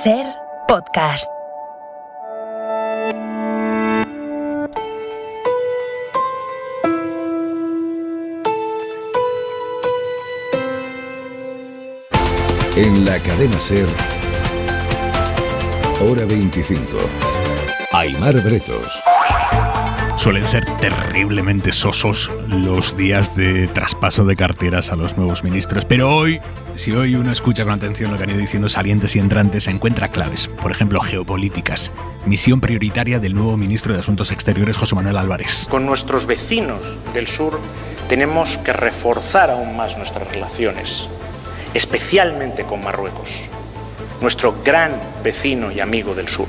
Ser Podcast. En la cadena Ser, Hora 25. Aimar Bretos. Suelen ser terriblemente sosos los días de traspaso de carteras a los nuevos ministros, pero hoy, si hoy uno escucha con atención lo que han ido diciendo salientes y entrantes, se encuentra claves, por ejemplo, geopolíticas. Misión prioritaria del nuevo ministro de Asuntos Exteriores, José Manuel Álvarez. Con nuestros vecinos del sur tenemos que reforzar aún más nuestras relaciones, especialmente con Marruecos, nuestro gran vecino y amigo del sur.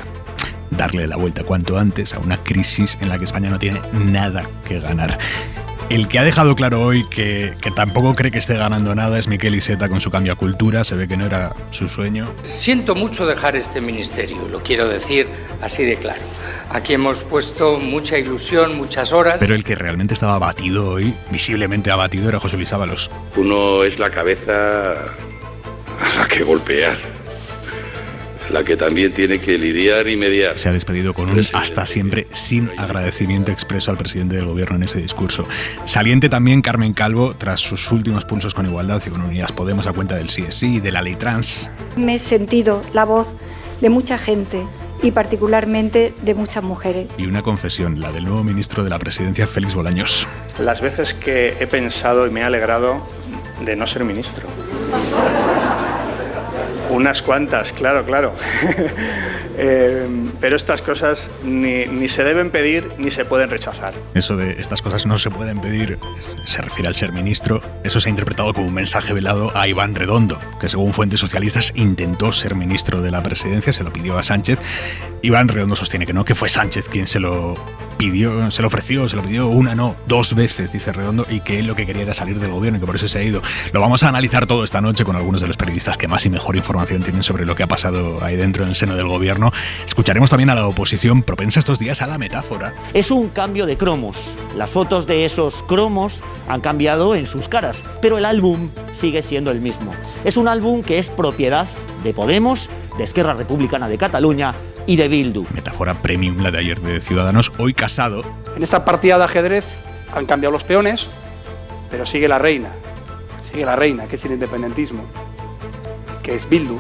Darle la vuelta cuanto antes a una crisis en la que España no tiene nada que ganar. El que ha dejado claro hoy que tampoco cree que esté ganando nada es Miquel Iceta con su cambio a cultura. Se ve que no era su sueño. Siento mucho dejar este ministerio, lo quiero decir así de claro. Aquí hemos puesto mucha ilusión, muchas horas. Pero el que realmente estaba abatido hoy, visiblemente abatido, era José Luis Ábalos. Uno es la cabeza a la que golpear, la que también tiene que lidiar y mediar. Se ha despedido con un hasta siempre sin agradecimiento expreso al presidente del gobierno en ese discurso. Saliente también Carmen Calvo tras sus últimos pulsos con Igualdad y con Unidas Podemos a cuenta del sí es sí y de la ley trans. Me he sentido la voz de mucha gente y particularmente de muchas mujeres. Y una confesión, la del nuevo ministro de la Presidencia, Félix Bolaños. Las veces que he pensado y me he alegrado de no ser ministro. Unas cuantas, claro. Pero estas cosas ni se deben pedir ni se pueden rechazar. Eso de estas cosas no se pueden pedir se refiere al ser ministro. Eso se ha interpretado como un mensaje velado a Iván Redondo, que según fuentes socialistas intentó ser ministro de la Presidencia, se lo pidió a Sánchez. Iván Redondo sostiene que no, que fue Sánchez quien se lo pidió, se lo ofreció, se lo pidió una, no, dos veces, dice Redondo, y que él lo que quería era salir del gobierno y que por eso se ha ido. Lo vamos a analizar todo esta noche con algunos de los periodistas que más y mejor información tienen sobre lo que ha pasado ahí dentro en el seno del gobierno. Escucharemos también a la oposición propensa estos días a la metáfora. Es un cambio de cromos. Las fotos de esos cromos han cambiado en sus caras, pero el álbum sigue siendo el mismo. Es un álbum que es propiedad de Podemos, de Esquerra Republicana de Cataluña y de Bildu. Metáfora premium la de ayer de Ciudadanos, hoy Casado. En esta partida de ajedrez han cambiado los peones, pero sigue la reina, que es el independentismo, que es Bildu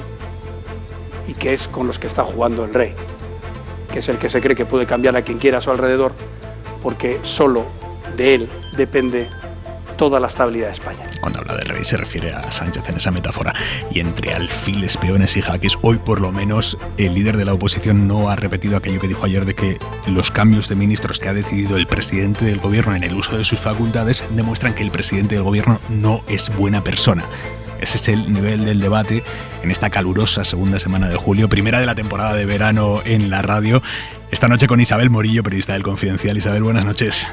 y que es con los que está jugando el rey, que es el que se cree que puede cambiar a quien quiera a su alrededor, porque solo de él depende toda la estabilidad de España. Cuando habla del rey se refiere a Sánchez en esa metáfora. Y entre alfiles, peones y jaques, hoy por lo menos el líder de la oposición no ha repetido aquello que dijo ayer de que los cambios de ministros que ha decidido el presidente del gobierno en el uso de sus facultades demuestran que el presidente del gobierno no es buena persona. Ese es el nivel del debate en esta calurosa segunda semana de julio, primera de la temporada de verano en la radio. Esta noche con Isabel Morillo, periodista del Confidencial. Isabel, buenas noches.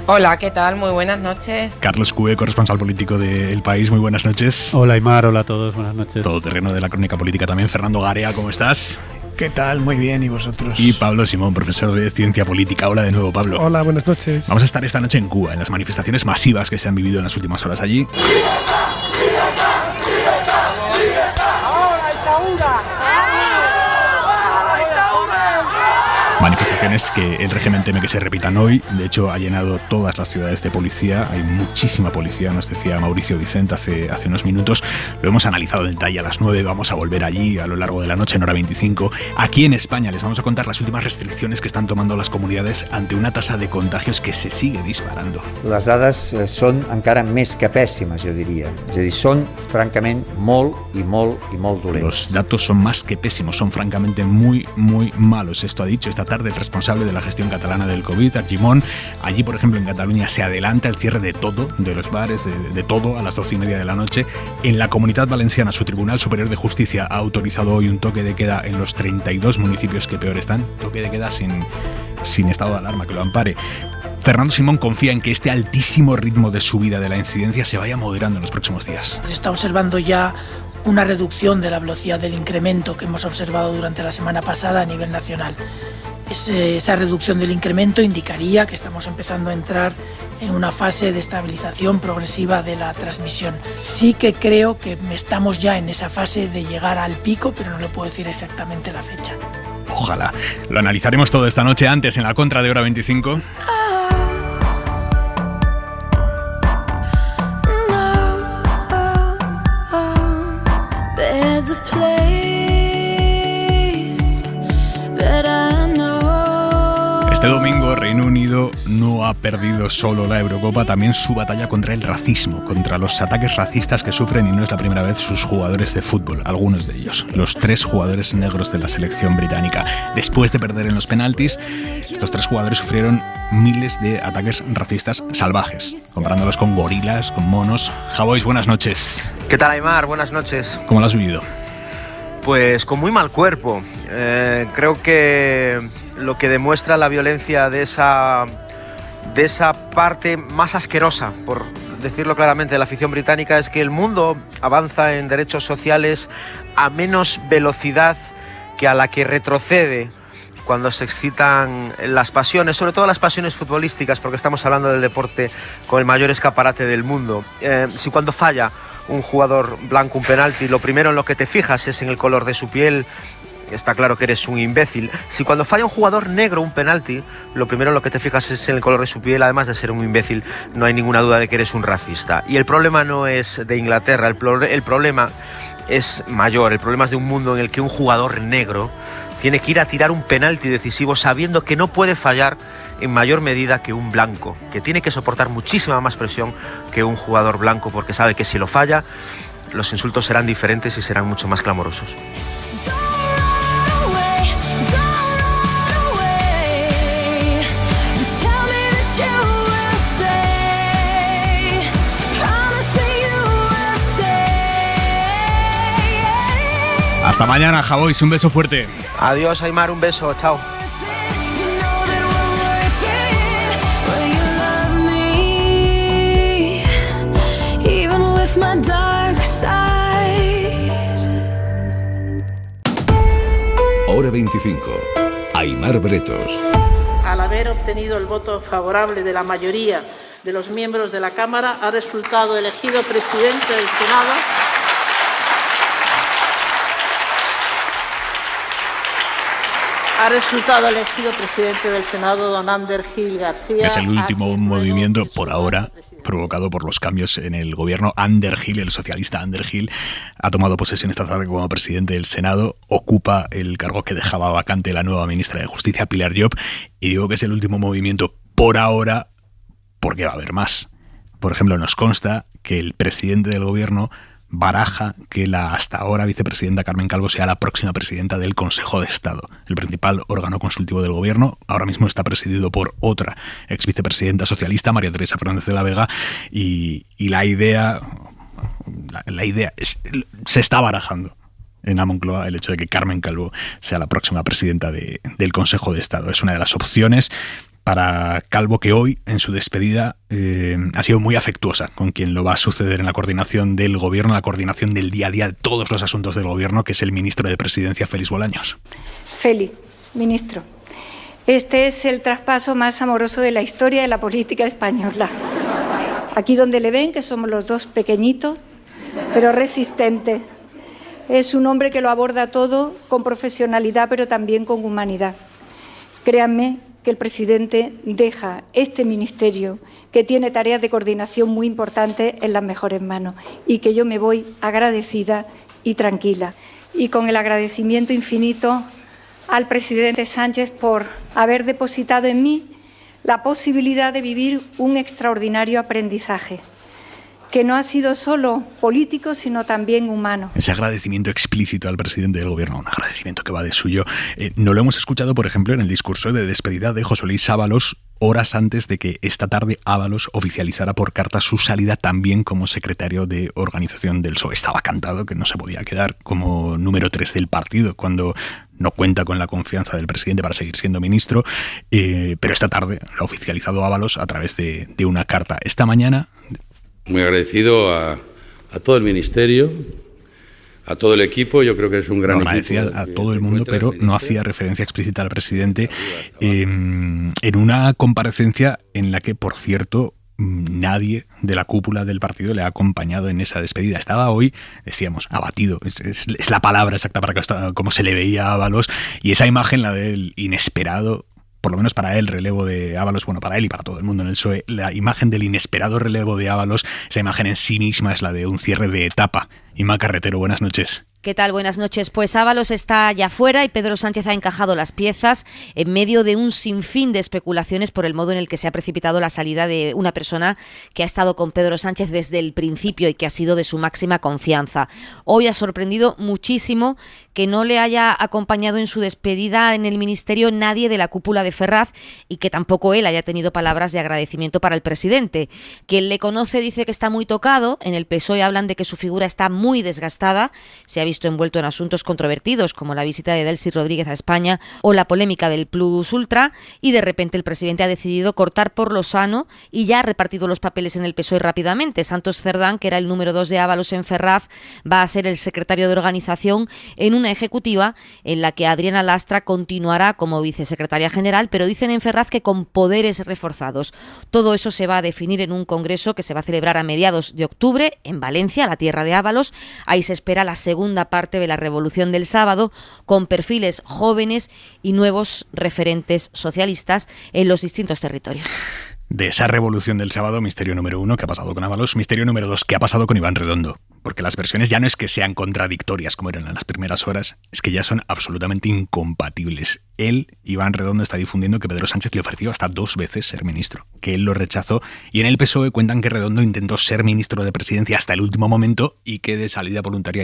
Hola, ¿qué tal? Muy buenas noches. Carlos Cue, corresponsal político de El País, muy buenas noches. Hola Aimar, hola a todos, buenas noches. Todoterreno de la crónica política también, Fernando Garea, ¿cómo estás? ¿Qué tal? Muy bien, ¿y vosotros? Y Pablo Simón, profesor de Ciencia Política. Hola de nuevo, Pablo. Hola, buenas noches. Vamos a estar esta noche en Cuba, en las manifestaciones masivas que se han vivido en las últimas horas allí. Manifestaciones que el régimen teme que se repitan hoy. De hecho, ha llenado todas las ciudades de policía. Hay muchísima policía, nos decía Mauricio Vicente hace unos minutos. Lo hemos analizado en detalle a las 9. Vamos a volver allí a lo largo de la noche en Hora 25. Aquí en España les vamos a contar las últimas restricciones que están tomando las comunidades ante una tasa de contagios que se sigue disparando. Les dades són encara més que pèssimes, jo diria. És a dir, són francament molt dolents. Los datos son más que pésimos, son francamente muy malos. Esto ha dicho esta tarde el responsable de la gestión catalana del COVID, Argimon. Allí, por ejemplo, en Cataluña se adelanta el cierre de todo, de los bares, de todo, a las 12:30 de la noche. En la Comunidad Valenciana, su Tribunal Superior de Justicia ha autorizado hoy un toque de queda en los 32 municipios que peor están. Toque de queda sin estado de alarma que lo ampare. Fernando Simón confía en que este altísimo ritmo de subida de la incidencia se vaya moderando en los próximos días. Se está observando ya una reducción de la velocidad del incremento que hemos observado durante la semana pasada a nivel nacional. esa reducción del incremento indicaría que estamos empezando a entrar en una fase de estabilización progresiva de la transmisión. Sí que creo que estamos ya en esa fase de llegar al pico, pero no le puedo decir exactamente la fecha. Ojalá. Lo analizaremos todo esta noche, antes en la contra de Hora 25. Este domingo Reino Unido no ha perdido solo la Eurocopa, también su batalla contra el racismo, contra los ataques racistas que sufren, y no es la primera vez, sus jugadores de fútbol, algunos de ellos, los 3 jugadores negros de la selección británica. Después de perder en los penaltis, estos 3 jugadores sufrieron miles de ataques racistas salvajes, comparándolos con gorilas, con monos. Javois, buenas noches. ¿Qué tal, Aimar? Buenas noches. ¿Cómo lo has vivido? Pues con muy mal cuerpo. Creo que lo que demuestra la violencia de esa parte más asquerosa, por decirlo claramente, de la afición británica, es que el mundo avanza en derechos sociales a menos velocidad que a la que retrocede cuando se excitan las pasiones, sobre todo las pasiones futbolísticas, porque estamos hablando del deporte con el mayor escaparate del mundo. Si cuando falla un jugador blanco un penalti, lo primero en lo que te fijas es en el color de su piel, está claro que eres un imbécil. Si cuando falla un jugador negro un penalti, lo primero en lo que te fijas es en el color de su piel, además de ser un imbécil, no hay ninguna duda de que eres un racista. Y el problema no es de Inglaterra, el problema es mayor. El problema es de un mundo en el que un jugador negro tiene que ir a tirar un penalti decisivo sabiendo que no puede fallar en mayor medida que un blanco, que tiene que soportar muchísima más presión que un jugador blanco, porque sabe que si lo falla, los insultos serán diferentes y serán mucho más clamorosos. Hasta mañana, Javois, un beso fuerte. Adiós, Aimar, un beso, chao. Hora 25. Aimar Bretos. Al haber obtenido el voto favorable de la mayoría de los miembros de la Cámara, ha resultado elegido presidente del Senado. Ha resultado elegido presidente del Senado don Ander Gil García. Es el último movimiento, por ahora, provocado por los cambios en el gobierno. Ander Gil, el socialista Ander Gil, ha tomado posesión esta tarde como presidente del Senado. Ocupa el cargo que dejaba vacante la nueva ministra de Justicia, Pilar Llop. Y digo que es el último movimiento por ahora, porque va a haber más. Por ejemplo, nos consta que el presidente del gobierno baraja que la hasta ahora vicepresidenta Carmen Calvo sea la próxima presidenta del Consejo de Estado, el principal órgano consultivo del gobierno. Ahora mismo está presidido por otra ex vicepresidenta socialista, María Teresa Fernández de la Vega, y la idea se está barajando en la Moncloa el hecho de que Carmen Calvo sea la próxima presidenta del Consejo de Estado. Es una de las opciones para Calvo, que hoy, en su despedida, ha sido muy afectuosa con quien lo va a suceder en la coordinación del gobierno, la coordinación del día a día de todos los asuntos del gobierno, que es el ministro de Presidencia, Félix Bolaños. Félix, ministro, este es el traspaso más amoroso de la historia de la política española. Aquí donde le ven, que somos los dos pequeñitos, pero resistentes. Es un hombre que lo aborda todo con profesionalidad, pero también con humanidad. Créanme que el presidente deja este ministerio, que tiene tareas de coordinación muy importantes, en las mejores manos, y que yo me voy agradecida y tranquila. Y con el agradecimiento infinito al presidente Sánchez por haber depositado en mí la posibilidad de vivir un extraordinario aprendizaje, que no ha sido solo político, sino también humano. Ese agradecimiento explícito al presidente del gobierno, un agradecimiento que va de suyo. No lo hemos escuchado, por ejemplo, en el discurso de despedida de José Luis Ábalos, horas antes de que esta tarde Ábalos oficializara por carta su salida también como secretario de organización del PSOE. Estaba cantado que no se podía quedar como número 3 del partido cuando no cuenta con la confianza del presidente para seguir siendo ministro, pero esta tarde lo ha oficializado Ábalos a través de una carta. Esta mañana... Muy agradecido a todo el Ministerio, a todo el equipo. Yo creo que es un gran equipo. Agradecía a todo el mundo, pero no hacía referencia explícita al presidente en una comparecencia en la que, por cierto, nadie de la cúpula del partido le ha acompañado en esa despedida. Estaba hoy, decíamos, abatido. Es la palabra exacta para cómo se le veía a Ábalos, y esa imagen, la del inesperado, por lo menos para él, relevo de Ábalos, bueno, para él y para todo el mundo en el PSOE, la imagen del inesperado relevo de Ábalos, esa imagen en sí misma es la de un cierre de etapa. Inma Carretero, buenas noches. ¿Qué tal? Buenas noches. Pues Ábalos está ya fuera y Pedro Sánchez ha encajado las piezas en medio de un sinfín de especulaciones por el modo en el que se ha precipitado la salida de una persona que ha estado con Pedro Sánchez desde el principio y que ha sido de su máxima confianza. Hoy ha sorprendido muchísimo que no le haya acompañado en su despedida en el ministerio nadie de la cúpula de Ferraz y que tampoco él haya tenido palabras de agradecimiento para el presidente. Quien le conoce dice que está muy tocado. En el PSOE hablan de que su figura está muy desgastada. Se ha visto envuelto en asuntos controvertidos como la visita de Delcy Rodríguez a España o la polémica del Plus Ultra, y de repente el presidente ha decidido cortar por lo sano y ya ha repartido los papeles en el PSOE rápidamente. Santos Cerdán, que era el número 2 de Ábalos en Ferraz, va a ser el secretario de organización en una ejecutiva en la que Adriana Lastra continuará como vicesecretaria general, pero dicen en Ferraz que con poderes reforzados. Todo eso se va a definir en un congreso que se va a celebrar a mediados de octubre en Valencia, la tierra de Ábalos. Ahí se espera la segunda parte de la revolución del sábado, con perfiles jóvenes y nuevos referentes socialistas en los distintos territorios. De esa revolución del sábado, misterio número 1, ¿qué ha pasado con Ábalos? Misterio número 2, ¿qué ha pasado con Iván Redondo? Porque las versiones ya no es que sean contradictorias como eran en las primeras horas, es que ya son absolutamente incompatibles. Él, Iván Redondo, está difundiendo que Pedro Sánchez le ofreció hasta 2 veces ser ministro, que él lo rechazó, y en el PSOE cuentan que Redondo intentó ser ministro de Presidencia hasta el último momento y que de salida voluntaria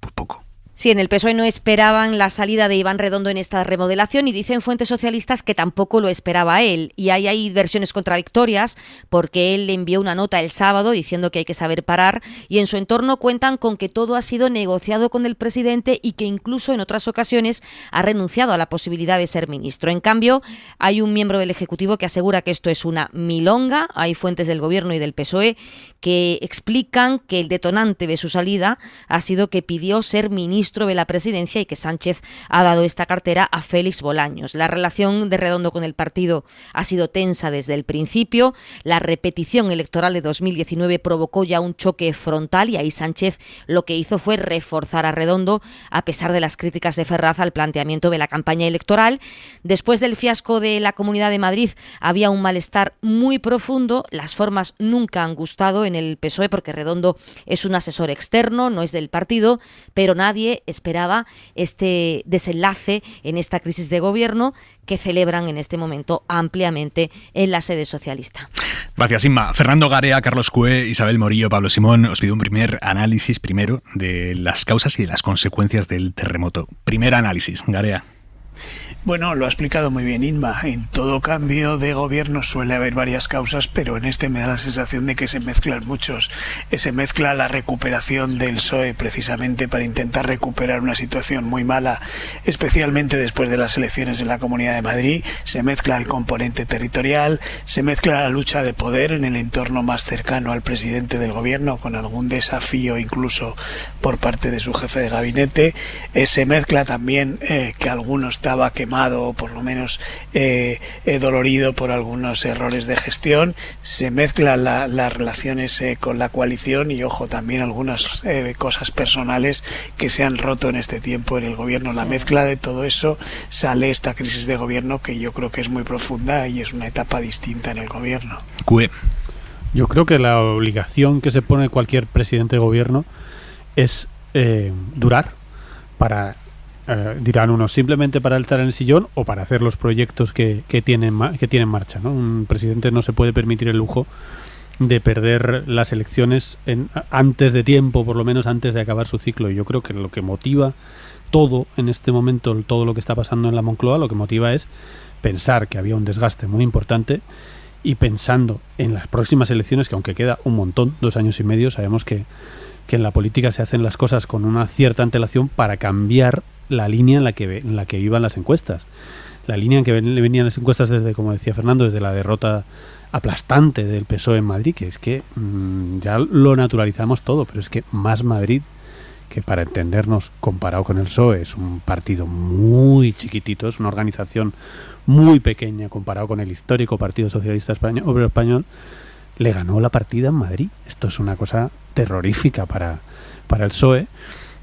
pues poco. Sí, en el PSOE no esperaban la salida de Iván Redondo en esta remodelación y dicen fuentes socialistas que tampoco lo esperaba él. Y hay versiones contradictorias porque él le envió una nota el sábado diciendo que hay que saber parar, y en su entorno cuentan con que todo ha sido negociado con el presidente y que incluso en otras ocasiones ha renunciado a la posibilidad de ser ministro. En cambio, hay un miembro del Ejecutivo que asegura que esto es una milonga. Hay fuentes del Gobierno y del PSOE que explican que el detonante de su salida ha sido que pidió ser ministro de la Presidencia y que Sánchez ha dado esta cartera a Félix Bolaños. La relación de Redondo con el partido ha sido tensa desde el principio. La repetición electoral de 2019 provocó ya un choque frontal y ahí Sánchez lo que hizo fue reforzar a Redondo a pesar de las críticas de Ferraz al planteamiento de la campaña electoral. Después del fiasco de la Comunidad de Madrid había un malestar muy profundo. Las formas nunca han gustado en el PSOE porque Redondo es un asesor externo, no es del partido, pero nadie esperaba este desenlace en esta crisis de gobierno que celebran en este momento ampliamente en la sede socialista. Gracias, Inma. Fernando Garea, Carlos Cue, Isabel Morillo, Pablo Simón, os pido un primer análisis primero de las causas y de las consecuencias del terremoto. Primer análisis, Garea. Bueno, lo ha explicado muy bien Inma. En todo cambio de gobierno suele haber varias causas, pero en este me da la sensación de que se mezclan muchos. Se mezcla la recuperación del PSOE precisamente para intentar recuperar una situación muy mala, especialmente después de las elecciones en la Comunidad de Madrid. Se mezcla el componente territorial, se mezcla la lucha de poder en el entorno más cercano al presidente del gobierno, con algún desafío incluso por parte de su jefe de gabinete. Se mezcla también que alguno estaba quemado o por lo menos dolorido por algunos errores de gestión. Se mezclan las relaciones con la coalición y, ojo, también algunas cosas personales que se han roto en este tiempo en el gobierno. La mezcla de todo eso sale esta crisis de gobierno que yo creo que es muy profunda y es una etapa distinta en el gobierno. Yo creo que la obligación que se pone cualquier presidente de gobierno es durar para... dirán unos, simplemente para estar en el sillón o para hacer los proyectos que tiene en marcha, ¿no? Un presidente no se puede permitir el lujo de perder las elecciones antes de tiempo, por lo menos antes de acabar su ciclo. Y yo creo que lo que motiva todo en este momento, todo lo que está pasando en la Moncloa, lo que motiva es pensar que había un desgaste muy importante y pensando en las próximas elecciones, que aunque queda un montón, 2 años y medio, sabemos que en la política se hacen las cosas con una cierta antelación para cambiar la línea en la que iban las encuestas. La línea en que venían las encuestas desde, como decía Fernando, desde la derrota aplastante del PSOE en Madrid, que es que ya lo naturalizamos todo, pero es que más Madrid que para entendernos, comparado con el PSOE, es un partido muy chiquitito, es una organización muy pequeña comparado con el histórico Partido Socialista Obrero Español, le ganó la partida en Madrid. Esto es una cosa terrorífica para el PSOE.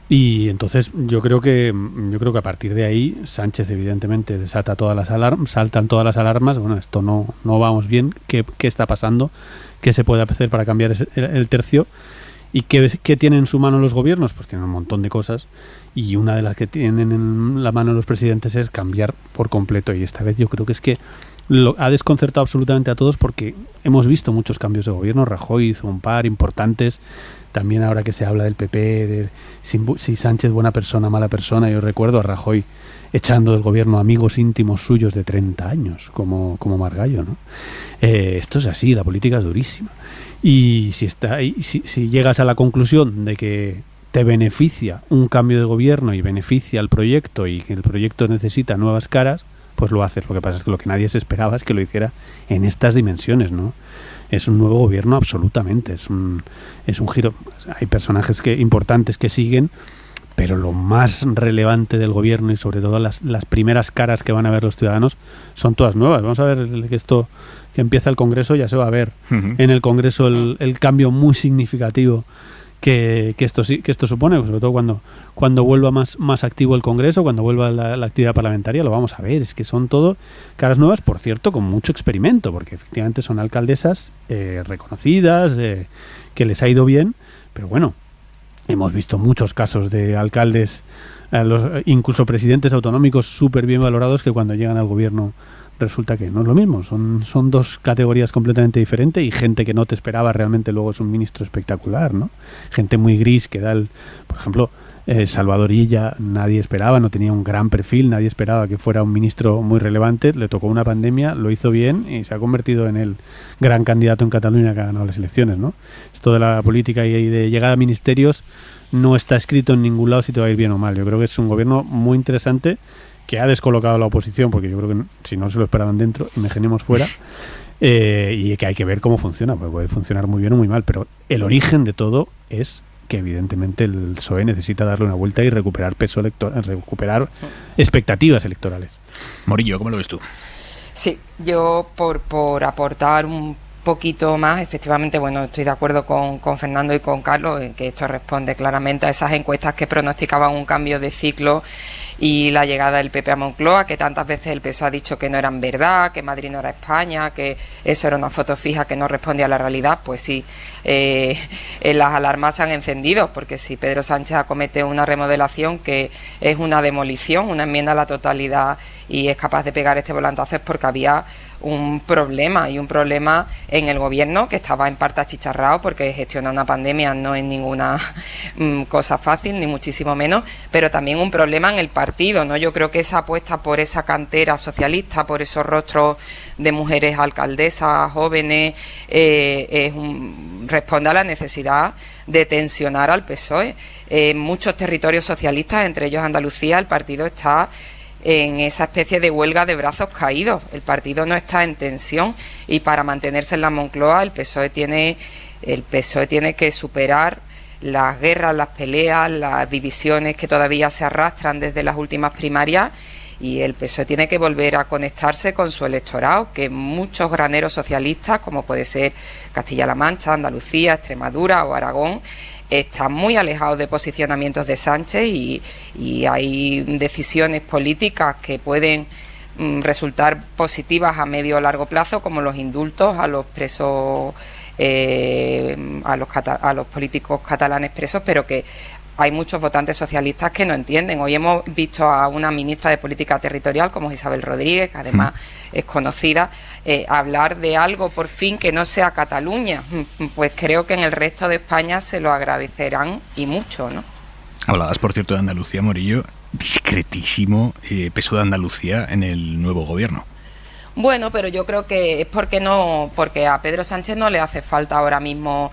Y entonces yo creo que a partir de ahí Sánchez evidentemente saltan todas las alarmas. Bueno, esto no vamos bien. ¿Qué está pasando? ¿Qué se puede hacer para cambiar el tercio? ¿Y qué tienen en su mano los gobiernos? Pues tienen un montón de cosas, y una de las que tienen en la mano los presidentes es cambiar por completo, y esta vez yo creo que es que ha desconcertado absolutamente a todos, porque hemos visto muchos cambios de gobierno. Rajoy hizo un par importantes, también ahora que se habla del PP, de si Sánchez buena persona, mala persona. Yo recuerdo a Rajoy echando del gobierno amigos íntimos suyos de 30 años, como Margallo, ¿no? Esto es así, la política es durísima. Y si llegas a la conclusión de que te beneficia un cambio de gobierno y beneficia al proyecto, y que el proyecto necesita nuevas caras, pues lo haces. Lo que pasa es que lo que nadie se esperaba es que lo hiciera en estas dimensiones, ¿no? Es un nuevo gobierno absolutamente, es un giro. Hay personajes importantes que siguen, pero lo más relevante del gobierno, y sobre todo las primeras caras que van a ver los ciudadanos, son todas nuevas. Vamos a ver que esto que empieza el Congreso, ya se va a ver en el Congreso el cambio muy significativo que esto supone, sobre todo cuando vuelva más activo el Congreso, cuando vuelva la actividad parlamentaria, lo vamos a ver. Es que son todo caras nuevas, por cierto, con mucho experimento, porque efectivamente son alcaldesas reconocidas, que les ha ido bien, pero bueno, hemos visto muchos casos de alcaldes, incluso presidentes autonómicos súper bien valorados, que cuando llegan al gobierno resulta que no es lo mismo. Son dos categorías completamente diferentes, y gente que no te esperaba realmente luego es un ministro espectacular, ¿no? Gente muy gris que por ejemplo, Salvador Illa, nadie esperaba, no tenía un gran perfil, nadie esperaba que fuera un ministro muy relevante, le tocó una pandemia, lo hizo bien y se ha convertido en el gran candidato en Cataluña que ha ganado las elecciones, ¿no? Esto de la política y de llegar a ministerios no está escrito en ningún lado si te va a ir bien o mal. Yo creo que es un gobierno muy interesante, que ha descolocado a la oposición, porque yo creo que si no se lo esperaban dentro, imaginemos fuera, y que hay que ver cómo funciona, porque puede funcionar muy bien o muy mal, pero el origen de todo es que evidentemente el PSOE necesita darle una vuelta y recuperar peso electoral, recuperar expectativas electorales. Morillo, ¿cómo lo ves tú? Sí, yo por aportar un poquito más, efectivamente, bueno, estoy de acuerdo con Fernando y con Carlos en que esto responde claramente a esas encuestas que pronosticaban un cambio de ciclo y la llegada del PP a Moncloa, que tantas veces el PSOE ha dicho que no eran verdad, que Madrid no era España, que eso era una foto fija que no respondía a la realidad. Pues sí, las alarmas se han encendido, porque si Pedro Sánchez acomete una remodelación que es una demolición, una enmienda a la totalidad, y es capaz de pegar este volantazo, es porque había un problema, y un problema en el gobierno que estaba en parte achicharrado, porque gestionar una pandemia no es ninguna cosa fácil, ni muchísimo menos, pero también un problema en el partido, ¿no? Yo creo que esa apuesta por esa cantera socialista, por esos rostros de mujeres alcaldesas jóvenes, responde a la necesidad de tensionar al PSOE. En muchos territorios socialistas, entre ellos Andalucía, el partido está en esa especie de huelga de brazos caídos. El partido no está en tensión, y para mantenerse en la Moncloa el PSOE tiene que superar las guerras, las peleas, las divisiones que todavía se arrastran desde las últimas primarias, y el PSOE tiene que volver a conectarse con su electorado, que muchos graneros socialistas, como puede ser Castilla-La Mancha, Andalucía, Extremadura o Aragón, están muy alejados de posicionamientos de Sánchez, y hay decisiones políticas que pueden resultar positivas a medio o largo plazo, como los indultos a los presos, a los políticos catalanes presos, pero que hay muchos votantes socialistas que no entienden. Hoy hemos visto a una ministra de Política Territorial como Isabel Rodríguez, que además es conocida, hablar de algo por fin que no sea Cataluña. Pues creo que en el resto de España se lo agradecerán, y mucho, ¿no? Hablabas, por cierto, de Andalucía, Morillo. Discretísimo peso de Andalucía en el nuevo gobierno. Bueno, pero yo creo que es porque a Pedro Sánchez no le hace falta ahora mismo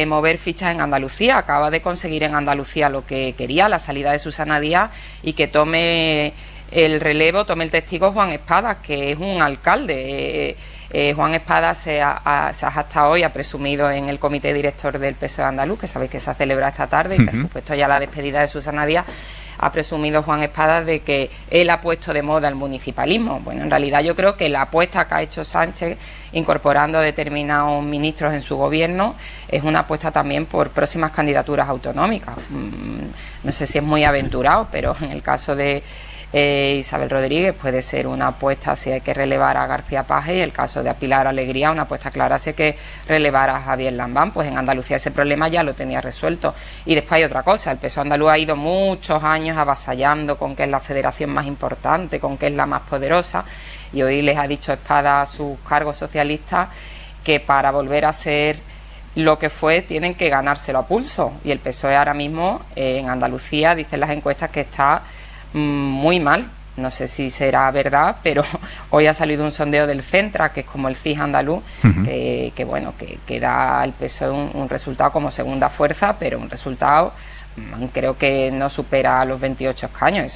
mover fichas en Andalucía. Acaba de conseguir en Andalucía lo que quería, la salida de Susana Díaz, y que tome el relevo tome el testigo Juan Espadas, que es un alcalde. Juan Espadas se ha hasta hoy ha presumido en el comité director del PSOE andaluz, que sabéis que se ha celebrado esta tarde y que ha supuesto ya la despedida de Susana Díaz. Ha presumido Juan Espadas de que él ha puesto de moda el municipalismo. Bueno, en realidad yo creo que la apuesta que ha hecho Sánchez incorporando a determinados ministros en su gobierno es una apuesta también por próximas candidaturas autonómicas. No sé si es muy aventurado, pero en el caso de Isabel Rodríguez puede ser una apuesta si hay que relevar a García Paje, y el caso de Pilar Alegría una apuesta clara si hay que relevar a Javier Lambán. Pues en Andalucía ese problema ya lo tenía resuelto. Y después hay otra cosa, el PSOE andaluz ha ido muchos años avasallando con que es la federación más importante, con que es la más poderosa, y hoy les ha dicho Espada a sus cargos socialistas que para volver a ser lo que fue tienen que ganárselo a pulso, y el PSOE ahora mismo en Andalucía dicen las encuestas que está muy mal. No sé si será verdad, pero hoy ha salido un sondeo del Centra, que es como el CIS andaluz, que da al PSOE un resultado como segunda fuerza, pero un resultado creo que no supera a los 28 escaños.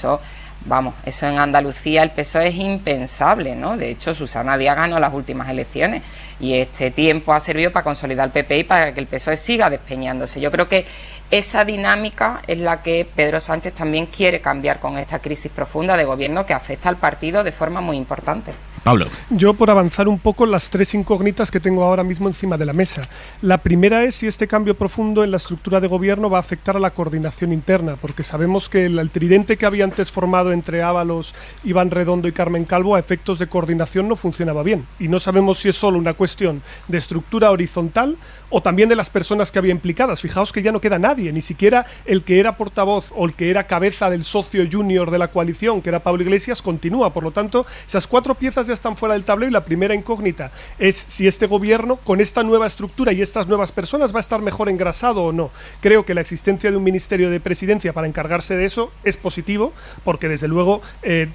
Eso en Andalucía el PSOE es impensable, ¿no? De hecho, Susana Díaz ganó las últimas elecciones y este tiempo ha servido para consolidar el PP y para que el PSOE siga despeñándose. Yo creo que esa dinámica es la que Pedro Sánchez también quiere cambiar con esta crisis profunda de gobierno que afecta al partido de forma muy importante. Pablo. Yo, por avanzar un poco, las tres incógnitas que tengo ahora mismo encima de la mesa. La primera es si este cambio profundo en la estructura de gobierno va a afectar a la coordinación interna, porque sabemos que el tridente que había antes formado entre Ábalos, Iván Redondo y Carmen Calvo a efectos de coordinación no funcionaba bien. Y no sabemos si es solo una cuestión de estructura horizontal o también de las personas que había implicadas. Fijaos que ya no queda nadie, ni siquiera el que era portavoz o el que era cabeza del socio junior de la coalición, que era Pablo Iglesias, continúa. Por lo tanto, esas cuatro piezas ya están fuera del tablero, y la primera incógnita es si este gobierno, con esta nueva estructura y estas nuevas personas, va a estar mejor engrasado o no. Creo que la existencia de un ministerio de presidencia para encargarse de eso es positivo, porque desde luego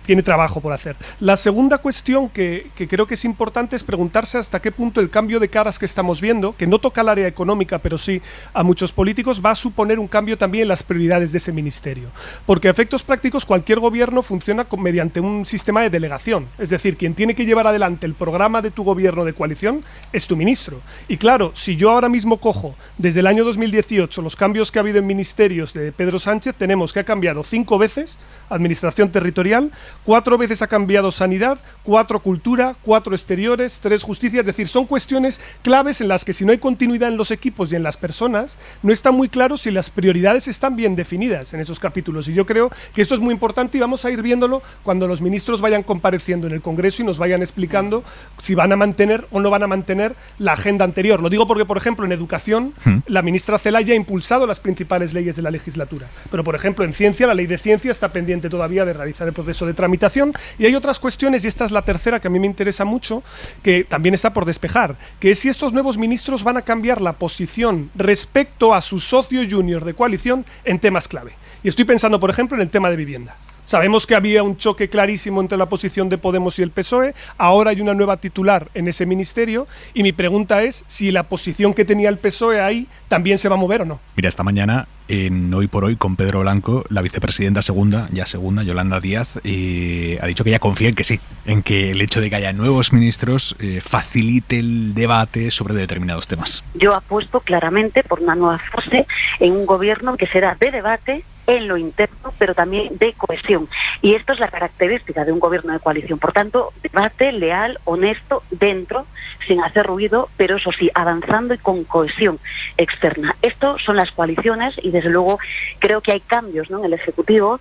tiene trabajo por hacer. La segunda cuestión que creo que es importante es preguntarse hasta qué punto el cambio de caras que estamos viendo, que no toca al área económica, pero sí a muchos políticos, va a suponer un cambio también en las prioridades de ese ministerio. Porque a efectos prácticos cualquier gobierno funciona mediante un sistema de delegación. Es decir, quien tiene que llevar adelante el programa de tu gobierno de coalición es tu ministro. Y claro, si yo ahora mismo cojo desde el año 2018 los cambios que ha habido en ministerios de Pedro Sánchez, tenemos que ha cambiado 5 veces administración territorial, 4 veces ha cambiado sanidad, 4 cultura, 4 exteriores, 3 justicia. Es decir, son cuestiones claves en las que si no hay continuidad en los equipos y en las personas, no está muy claro si las prioridades están bien definidas en esos capítulos. Y yo creo que esto es muy importante y vamos a ir viéndolo cuando los ministros vayan compareciendo en el Congreso y nos vayan explicando si van a mantener o no van a mantener la agenda anterior. Lo digo porque, por ejemplo, en educación, la ministra Celaá ya ha impulsado las principales leyes de la legislatura. Pero, por ejemplo, en ciencia, la ley de ciencia está pendiente todavía de realizar el proceso de tramitación. Y hay otras cuestiones, y esta es la tercera que a mí me interesa mucho, que también está por despejar, que es si estos nuevos ministros van a cambiar la posición respecto a su socio junior de coalición en temas clave. Y estoy pensando, por ejemplo, en el tema de vivienda. Sabemos que había un choque clarísimo entre la posición de Podemos y el PSOE, ahora hay una nueva titular en ese ministerio, y mi pregunta es si la posición que tenía el PSOE ahí también se va a mover o no. Mira, esta mañana, en Hoy por Hoy, con Pedro Blanco, la vicepresidenta segunda, Yolanda Díaz, ha dicho que ella confía en que sí, en que el hecho de que haya nuevos ministros facilite el debate sobre determinados temas. Yo apuesto claramente por una nueva fase en un gobierno que será de debate en lo interno, pero también de cohesión. Y esto es la característica de un gobierno de coalición. Por tanto, debate leal, honesto, dentro, sin hacer ruido, pero eso sí, avanzando y con cohesión externa. Esto son las coaliciones y, desde luego, creo que hay cambios, ¿no?, en el Ejecutivo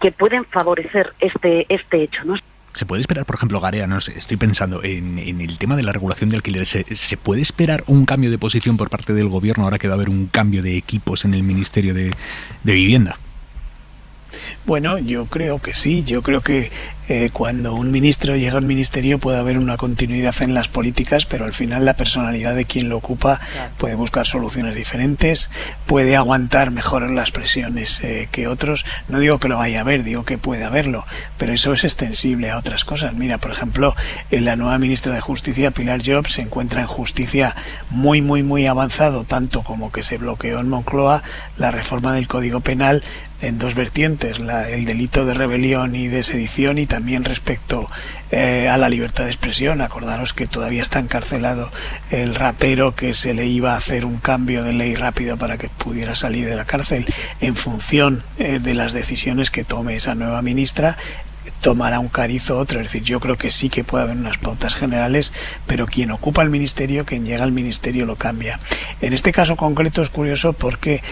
que pueden favorecer este hecho, ¿no? ¿Se puede esperar, por ejemplo, Garea? No sé, estoy pensando en el tema de la regulación de alquileres. ¿Se puede esperar un cambio de posición por parte del gobierno ahora que va a haber un cambio de equipos en el Ministerio de Vivienda? Bueno, yo creo que sí. Yo creo que cuando un ministro llega al ministerio puede haber una continuidad en las políticas, pero al final la personalidad de quien lo ocupa puede buscar soluciones diferentes, puede aguantar mejor las presiones que otros. No digo que lo vaya a haber, digo que puede haberlo, pero eso es extensible a otras cosas. Mira, por ejemplo, la nueva ministra de Justicia, Pilar Llop, se encuentra en justicia muy avanzado, tanto como que se bloqueó en Moncloa la reforma del Código Penal en dos vertientes, el delito de rebelión y de sedición, y también respecto a la libertad de expresión. Acordaros que todavía está encarcelado el rapero que se le iba a hacer un cambio de ley rápido para que pudiera salir de la cárcel. En función de las decisiones que tome esa nueva ministra, tomará un cariz o otro. Es decir, yo creo que sí que puede haber unas pautas generales, pero quien ocupa el ministerio, quien llega al ministerio, lo cambia. En este caso concreto es curioso porque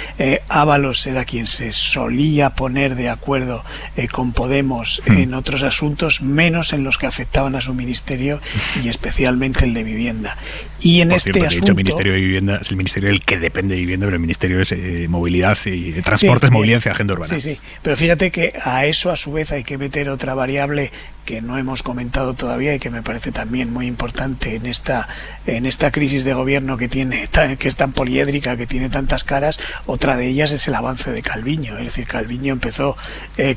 Ábalos era quien se solía poner de acuerdo con Podemos en otros asuntos, menos en los que afectaban a su ministerio, y especialmente el de vivienda. Y en este asunto, dicho, el Ministerio de Vivienda es el ministerio del que depende de vivienda, pero el ministerio es movilidad y transportes, movilidad y agenda urbana. Sí, pero fíjate que a eso a su vez hay que meter otra variable que no hemos comentado todavía y que me parece también muy importante en esta crisis de gobierno que es tan poliédrica, que tiene tantas caras. Otra de ellas es el avance de Calviño. Es decir, Calviño empezó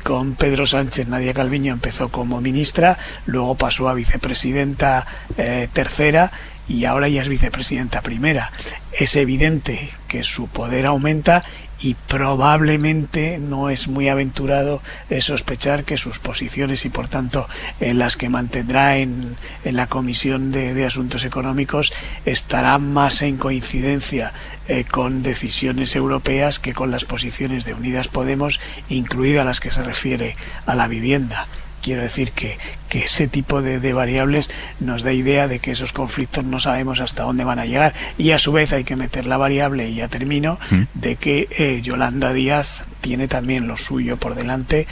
con Pedro Sánchez, Nadia Calviño empezó como ministra, luego pasó a vicepresidenta tercera, y ahora ya es vicepresidenta primera. Es evidente que su poder aumenta, y probablemente no es muy aventurado sospechar que sus posiciones, y por tanto las que mantendrá en la Comisión de Asuntos Económicos, estarán más en coincidencia con decisiones europeas que con las posiciones de Unidas Podemos, incluidas las que se refiere a la vivienda. Quiero decir que ese tipo de variables nos da idea de que esos conflictos no sabemos hasta dónde van a llegar. Y a su vez hay que meter la variable, y ya termino, de que Yolanda Díaz tiene también lo suyo por delante,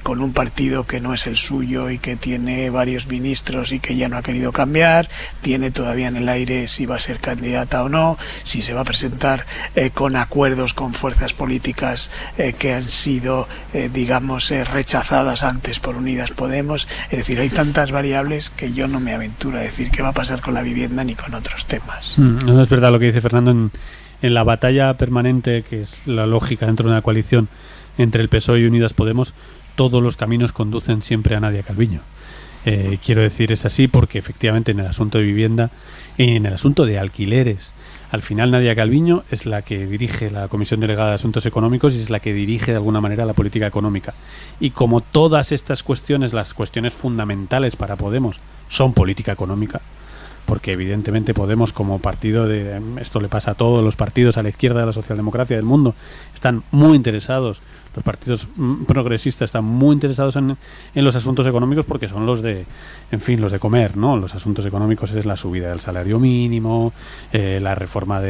con un partido que no es el suyo y que tiene varios ministros y que ya no ha querido cambiar. Tiene todavía en el aire si va a ser candidata o no, si se va a presentar con acuerdos con fuerzas políticas que han sido rechazadas antes por Unidas Podemos. Es decir, hay tantas variables que yo no me aventuro a decir qué va a pasar con la vivienda ni con otros temas. No es verdad lo que dice Fernando. En la batalla permanente, que es la lógica dentro de una coalición entre el PSOE y Unidas Podemos, todos los caminos conducen siempre a Nadia Calviño. Quiero decir, es así porque efectivamente en el asunto de vivienda, en el asunto de alquileres, al final Nadia Calviño es la que dirige la Comisión Delegada de Asuntos Económicos y es la que dirige de alguna manera la política económica. Y como todas estas cuestiones, las cuestiones fundamentales para Podemos son política económica, porque evidentemente Podemos, como partido esto le pasa a todos los partidos a la izquierda de la socialdemocracia del mundo, están muy interesados, los partidos progresistas están muy interesados en los asuntos económicos, porque son los de comer, ¿no? Los asuntos económicos es la subida del salario mínimo, la reforma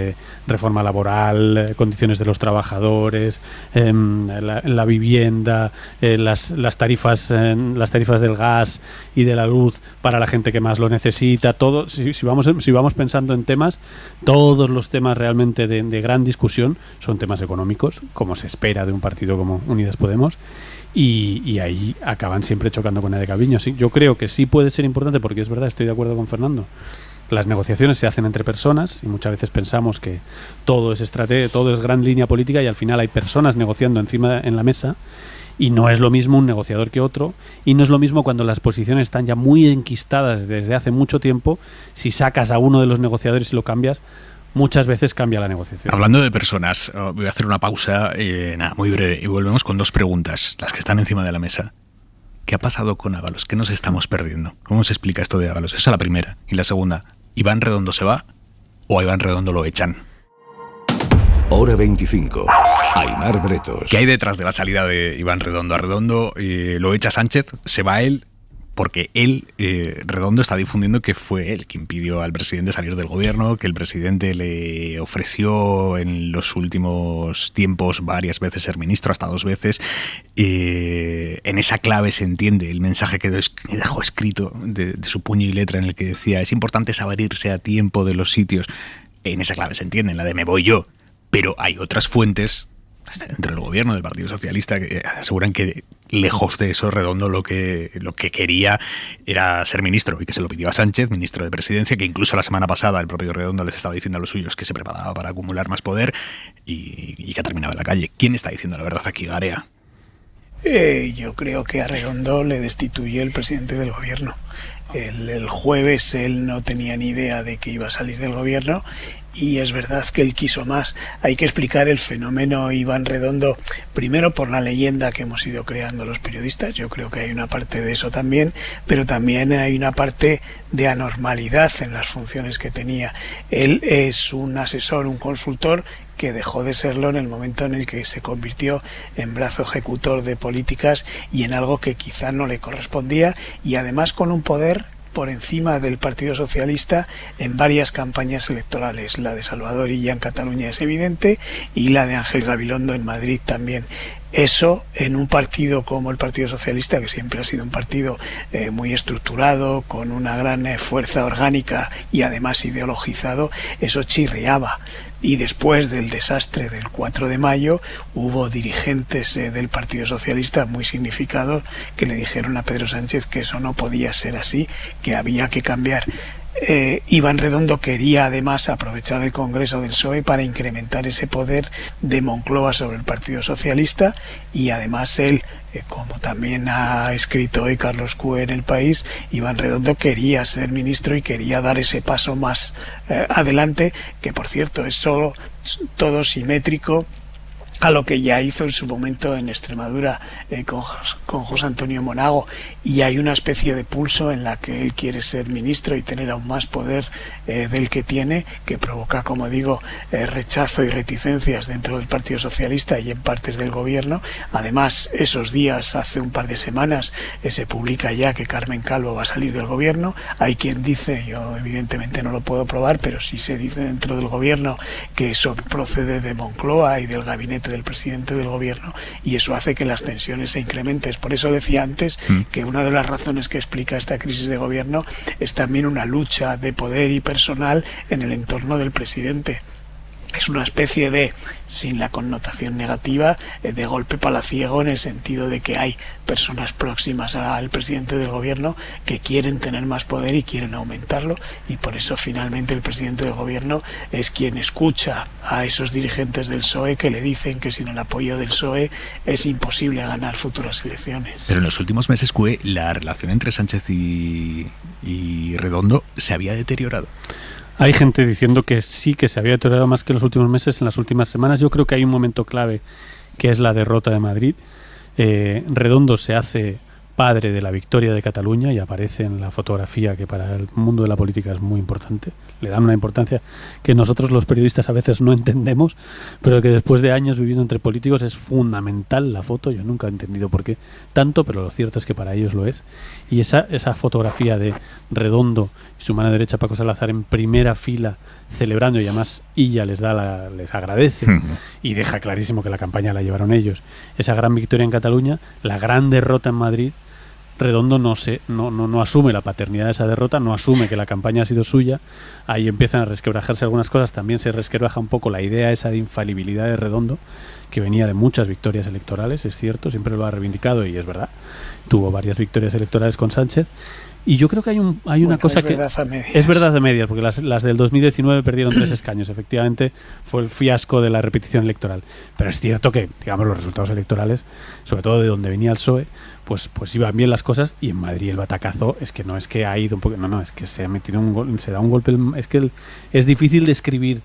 laboral, condiciones de los trabajadores, la vivienda, las tarifas del gas y de la luz para la gente que más lo necesita. Todo, si vamos pensando en temas, todos los temas realmente de gran discusión son temas económicos, como se espera de un partido como Unidas Podemos, y ahí acaban siempre chocando con Nadia Calviño. Sí, yo creo que sí puede ser importante, porque es verdad, estoy de acuerdo con Fernando, las negociaciones se hacen entre personas y muchas veces pensamos que todo es estrategia, todo es gran línea política, y al final hay personas negociando en la mesa. Y no es lo mismo un negociador que otro, y no es lo mismo cuando las posiciones están ya muy enquistadas desde hace mucho tiempo. Si sacas a uno de los negociadores y lo cambias, muchas veces cambia la negociación. Hablando de personas, voy a hacer una pausa muy breve y volvemos con dos preguntas, las que están encima de la mesa. ¿Qué ha pasado con Ábalos? ¿Qué nos estamos perdiendo? ¿Cómo se explica esto de Ábalos? Esa es la primera. Y la segunda, ¿Iván Redondo se va o a Iván Redondo lo echan? Hora 25. Aimar Bretos. ¿Qué hay detrás de la salida de Iván Redondo? A Redondo lo echa Sánchez, se va él, porque él, Redondo, está difundiendo que fue él quien pidió al presidente salir del gobierno, que el presidente le ofreció en los últimos tiempos varias veces ser ministro, hasta 2 veces. En esa clave se entiende el mensaje que dejó escrito de su puño y letra, en el que decía: es importante saber irse a tiempo de los sitios. En esa clave se entiende, en la de me voy yo. Pero hay otras fuentes entre el gobierno del Partido Socialista, que aseguran que lejos de eso, Redondo lo que quería era ser ministro, y que se lo pidió a Sánchez, ministro de Presidencia, que incluso la semana pasada el propio Redondo les estaba diciendo a los suyos que se preparaba para acumular más poder y que terminaba en la calle. ¿Quién está diciendo la verdad aquí, Garea? Yo creo que a Redondo le destituye el presidente del gobierno. El jueves él no tenía ni idea de que iba a salir del gobierno, y es verdad que él quiso más. Hay que explicar el fenómeno Iván Redondo, primero por la leyenda que hemos ido creando los periodistas. Yo creo que hay una parte de eso también, pero también hay una parte de anormalidad en las funciones que tenía. Él es un asesor, un consultor, que dejó de serlo en el momento en el que se convirtió en brazo ejecutor de políticas y en algo que quizá no le correspondía, y además con un poder por encima del Partido Socialista en varias campañas electorales. La de Salvador Illa en Cataluña es evidente, y la de Ángel Gabilondo en Madrid también. Eso, en un partido como el Partido Socialista, que siempre ha sido un partido muy estructurado, con una gran fuerza orgánica y además ideologizado, eso chirriaba. Y después del desastre del 4 de mayo hubo dirigentes del Partido Socialista muy significados que le dijeron a Pedro Sánchez que eso no podía ser así, que había que cambiar. Iván Redondo quería además aprovechar el Congreso del PSOE para incrementar ese poder de Moncloa sobre el Partido Socialista, y además él, como también ha escrito hoy Carlos Cue en El País, Iván Redondo quería ser ministro y quería dar ese paso más adelante, que por cierto es solo todo simétrico a lo que ya hizo en su momento en Extremadura con José Antonio Monago, y hay una especie de pulso en la que él quiere ser ministro y tener aún más poder del que tiene, que provoca, como digo, rechazo y reticencias dentro del Partido Socialista y en partes del gobierno. Además, esos días, hace un par de semanas, se publica ya que Carmen Calvo va a salir del gobierno. Hay quien dice, yo evidentemente no lo puedo probar, pero sí se dice dentro del gobierno que eso procede de Moncloa y del gabinete del presidente del gobierno, y eso hace que las tensiones se incrementen. Por eso decía antes que una de las razones que explica esta crisis de gobierno es también una lucha de poder y personal en el entorno del presidente. Es una especie de, sin la connotación negativa, de golpe palaciego, en el sentido de que hay personas próximas al presidente del gobierno que quieren tener más poder y quieren aumentarlo, y por eso finalmente el presidente del gobierno es quien escucha a esos dirigentes del PSOE que le dicen que sin el apoyo del PSOE es imposible ganar futuras elecciones. Pero en los últimos meses, Cue, la relación entre Sánchez y Redondo se había deteriorado. Hay gente diciendo que sí, que se había deteriorado más que en los últimos meses, en las últimas semanas. Yo creo que hay un momento clave, que es la derrota de Madrid. Redondo se hace padre de la victoria de Cataluña y aparece en la fotografía, que para el mundo de la política es muy importante. Le dan una importancia que nosotros los periodistas a veces no entendemos, pero que después de años viviendo entre políticos es fundamental la foto. Yo nunca he entendido por qué tanto, pero lo cierto es que para ellos lo es. Y esa fotografía de Redondo y su mano derecha Paco Salazar en primera fila celebrando, y además Illa les agradece y deja clarísimo que la campaña la llevaron ellos, esa gran victoria en Cataluña, la gran derrota en Madrid. Redondo no asume la paternidad de esa derrota, no asume que la campaña ha sido suya. Ahí empiezan a resquebrajarse algunas cosas. También se resquebraja un poco la idea esa de infalibilidad de Redondo, que venía de muchas victorias electorales, es cierto, siempre lo ha reivindicado y es verdad. Tuvo varias victorias electorales con Sánchez. Y yo creo que hay una cosa que es verdad a medias, porque las del 2019 perdieron 3 escaños, efectivamente fue el fiasco de la repetición electoral. Pero es cierto que, digamos, los resultados electorales, sobre todo de donde venía el PSOE, pues iban bien las cosas, y en Madrid el batacazo es que no es que ha ido un poco, no, es que se ha metido se da un golpe, es que es difícil describir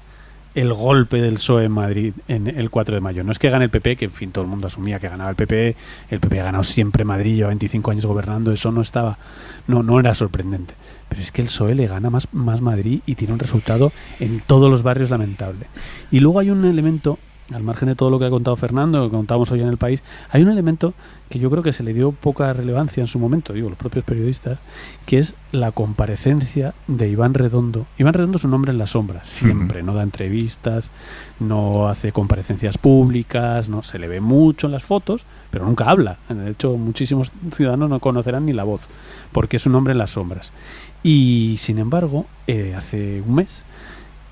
el golpe del PSOE en Madrid en el 4 de mayo. No es que gane el PP, que en fin todo el mundo asumía que ganaba el PP ha ganado siempre Madrid, lleva 25 años gobernando, eso no era sorprendente, pero es que el PSOE le gana más Madrid y tiene un resultado en todos los barrios lamentable. Y luego hay un elemento, al margen de todo lo que ha contado Fernando, que contábamos hoy en El País, hay un elemento que yo creo que se le dio poca relevancia en su momento, digo, los propios periodistas, que es la comparecencia de Iván Redondo. Iván Redondo es un hombre en la sombra, siempre, no da entrevistas, no hace comparecencias públicas, no se le ve mucho en las fotos, pero nunca habla. De hecho, muchísimos ciudadanos no conocerán ni la voz, porque es un hombre en las sombras. Y, sin embargo, hace un mes,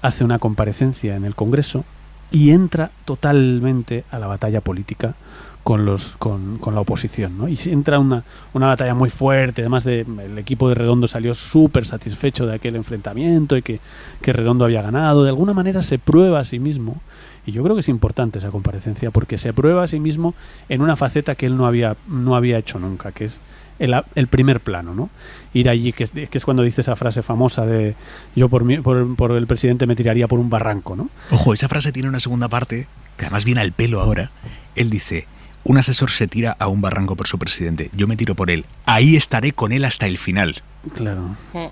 hace una comparecencia en el Congreso y entra totalmente a la batalla política con la oposición, ¿no? Y entra una batalla muy fuerte. Además, el equipo de Redondo salió súper satisfecho de aquel enfrentamiento y que Redondo había ganado. De alguna manera se prueba a sí mismo, y yo creo que es importante esa comparecencia, porque se prueba a sí mismo en una faceta que él no había hecho nunca, que es el primer plano, ¿no? Ir allí, que es cuando dice esa frase famosa de yo por el presidente me tiraría por un barranco, ¿no? Ojo, esa frase tiene una segunda parte, que además viene al pelo ahora. Él dice: un asesor se tira a un barranco por su presidente, yo me tiro por él, ahí estaré con él hasta el final.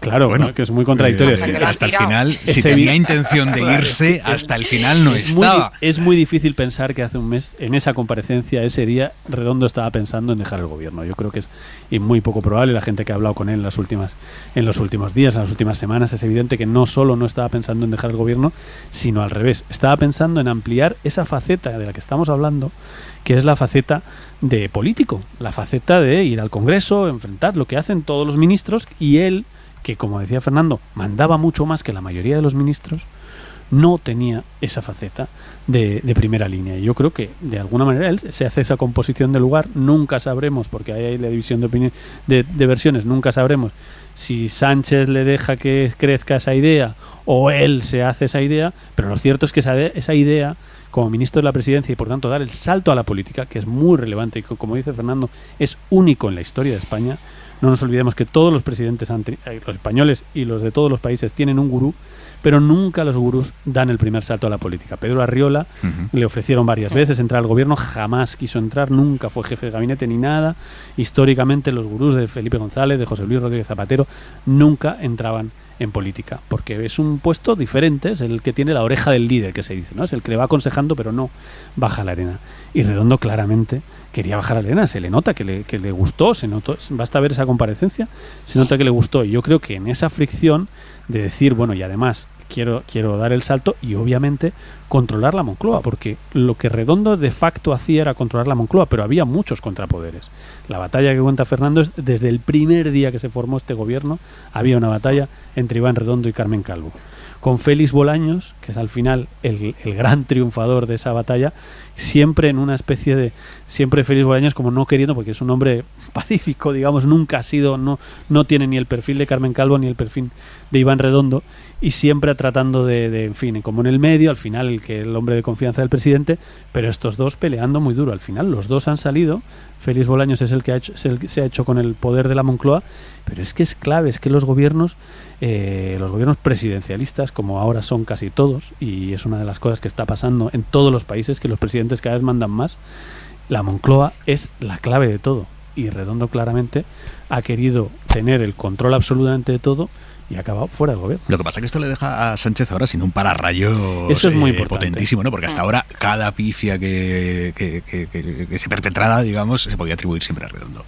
Claro, bueno, que es muy contradictorio. Es que hasta el final, si tenía intención de irse, hasta el final no estaba. Es muy difícil pensar que hace un mes, en esa comparecencia, ese día, Redondo estaba pensando en dejar el gobierno. Yo creo que es muy poco probable. La gente que ha hablado con él en los últimos días, en las últimas semanas, es evidente que no solo no estaba pensando en dejar el gobierno, sino al revés. Estaba pensando en ampliar esa faceta de la que estamos hablando, que es la faceta de político, la faceta de ir al Congreso, enfrentar lo que hacen todos los ministros, y él, que como decía Fernando, mandaba mucho más que la mayoría de los ministros, no tenía esa faceta de primera línea. Y yo creo que de alguna manera él se hace esa composición de lugar. Nunca sabremos, porque hay la división de versiones, nunca sabremos si Sánchez le deja que crezca esa idea o él se hace esa idea, pero lo cierto es que esa idea, como ministro de la presidencia, y por tanto dar el salto a la política, que es muy relevante y que, como dice Fernando, es único en la historia de España. No nos olvidemos que todos los presidentes, los españoles y los de todos los países, tienen un gurú, pero nunca los gurús dan el primer salto a la política. Pedro Arriola le ofrecieron varias veces entrar al gobierno, jamás quiso entrar, nunca fue jefe de gabinete ni nada. Históricamente los gurús de Felipe González, de José Luis Rodríguez Zapatero, nunca entraban en política, porque es un puesto diferente, es el que tiene la oreja del líder, que se dice, ¿no? Es el que le va aconsejando, pero no baja a la arena. Y Redondo claramente quería bajar a la arena, se le nota que le gustó, se notó, basta ver esa comparecencia, se nota que le gustó. Y yo creo que en esa fricción de decir, bueno, y además quiero dar el salto y obviamente controlar la Moncloa, porque lo que Redondo de facto hacía era controlar la Moncloa, pero había muchos contrapoderes. La batalla que cuenta Fernando es desde el primer día que se formó este gobierno, había una batalla entre Iván Redondo y Carmen Calvo, con Félix Bolaños, que es al final el gran triunfador de esa batalla, siempre en una especie de... Siempre Félix Bolaños como no queriendo, porque es un hombre pacífico, digamos, nunca ha sido... No tiene ni el perfil de Carmen Calvo ni el perfil de Iván Redondo, y siempre tratando de en fin, como en el medio, al final el hombre de confianza del presidente, pero estos dos peleando muy duro. Al final los dos han salido. Félix Bolaños es el que se ha hecho con el poder de la Moncloa, pero es que es clave, es que los gobiernos presidencialistas, como ahora son casi todos, y es una de las cosas que está pasando en todos los países, que los presidentes cada vez mandan más, la Moncloa es la clave de todo, y Redondo claramente ha querido tener el control absolutamente de todo y ha acabado fuera del gobierno. Lo que pasa es que esto le deja a Sánchez ahora sin un pararrayos. Eso es muy importante, potentísimo, ¿no? Porque hasta ahora cada pifia que se perpetrara, digamos, se podía atribuir siempre a Redondo.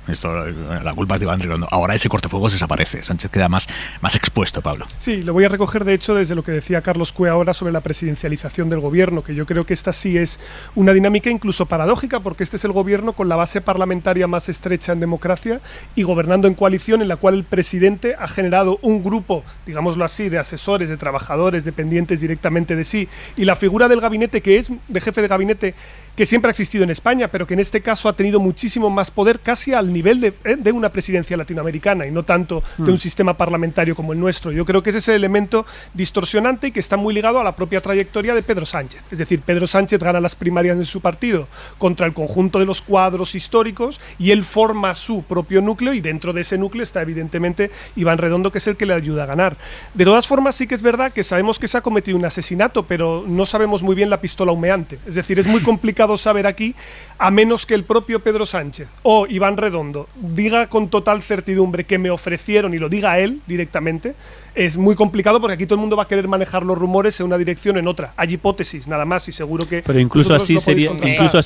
La culpa es de Iván Redondo. Ahora ese cortafuegos desaparece. Sánchez queda más expuesto, Pablo. Sí, lo voy a recoger de hecho desde lo que decía Carlos Cue ahora sobre la presidencialización del gobierno, que yo creo que esta sí es una dinámica incluso paradójica, porque este es el gobierno con la base parlamentaria más estrecha en democracia y gobernando en coalición, en la cual el presidente ha generado un grupo, digámoslo así, de asesores, de trabajadores dependientes directamente de sí, y la figura del gabinete, que es de jefe de gabinete, que siempre ha existido en España, pero que en este caso ha tenido muchísimo más poder, casi al nivel de una presidencia latinoamericana y no tanto de un sistema parlamentario como el nuestro. Yo creo que ese es el elemento distorsionante y que está muy ligado a la propia trayectoria de Pedro Sánchez. Es decir, Pedro Sánchez gana las primarias de su partido contra el conjunto de los cuadros históricos y él forma su propio núcleo, y dentro de ese núcleo está evidentemente Iván Redondo, que es el que le ayuda a ganar. De todas formas, sí que es verdad que sabemos que se ha cometido un asesinato, pero no sabemos muy bien la pistola humeante. Es decir, es muy complicado saber aquí, a menos que el propio Pedro Sánchez o Iván Redondo diga con total certidumbre que me ofrecieron, y lo diga él directamente. Es muy complicado porque aquí todo el mundo va a querer manejar los rumores en una dirección o en otra. Hay hipótesis, nada más, y seguro que... Pero incluso así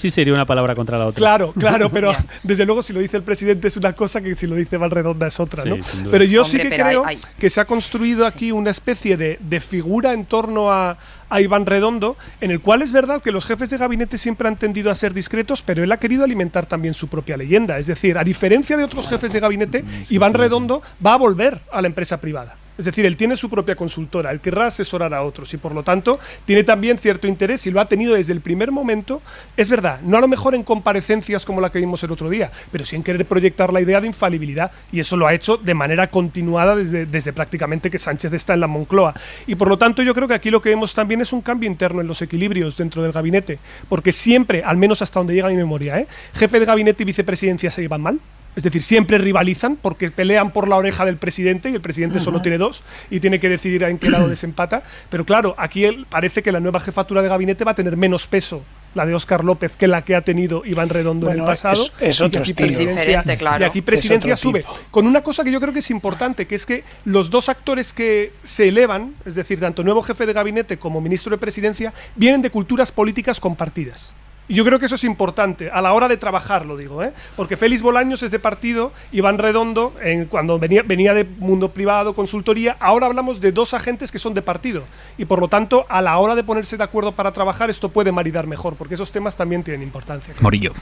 sería una palabra contra la otra. Claro, pero desde luego si lo dice el presidente es una cosa, que si lo dice Iván Redondo es otra, ¿no? Pero yo sí que creo que se ha construido aquí una especie de figura en torno a Iván Redondo, en el cual es verdad que los jefes de gabinete siempre han tendido a ser discretos, pero él ha querido alimentar también su propia leyenda. Es decir, a diferencia de otros jefes de gabinete, Iván Redondo va a volver a la empresa privada. Es decir, él tiene su propia consultora, él querrá asesorar a otros y por lo tanto tiene también cierto interés y lo ha tenido desde el primer momento. Es verdad, no a lo mejor en comparecencias como la que vimos el otro día, pero sí en querer proyectar la idea de infalibilidad, y eso lo ha hecho de manera continuada desde prácticamente que Sánchez está en la Moncloa. Y por lo tanto yo creo que aquí lo que vemos también es un cambio interno en los equilibrios dentro del gabinete, porque siempre, al menos hasta donde llega mi memoria, jefe de gabinete y vicepresidencia se llevan mal. Es decir, siempre rivalizan porque pelean por la oreja del presidente y el presidente solo tiene dos y tiene que decidir en qué lado desempata. Pero claro, aquí parece que la nueva jefatura de gabinete va a tener menos peso, la de Óscar López, que la que ha tenido Iván Redondo en el pasado. Es otro estilo. Diferente, claro. Y aquí presidencia sube. Con una cosa que yo creo que es importante, que es que los dos actores que se elevan, es decir, tanto nuevo jefe de gabinete como ministro de presidencia, vienen de culturas políticas compartidas. Y yo creo que eso es importante a la hora de trabajar, lo digo, porque Félix Bolaños es de partido, Iván Redondo, cuando venía de mundo privado, consultoría, ahora hablamos de dos agentes que son de partido. Y por lo tanto, a la hora de ponerse de acuerdo para trabajar, esto puede maridar mejor, porque esos temas también tienen importancia. Morillo.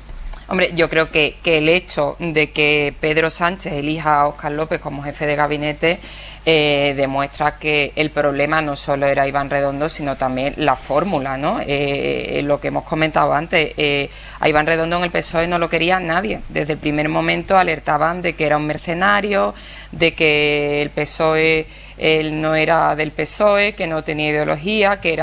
Hombre, yo creo que el hecho de que Pedro Sánchez elija a Óscar López como jefe de gabinete demuestra que el problema no solo era Iván Redondo, sino también la fórmula, ¿no? Lo que hemos comentado antes, a Iván Redondo en el PSOE no lo quería nadie. Desde el primer momento alertaban de que era un mercenario, de que el PSOE, él no era del PSOE, que no tenía ideología, que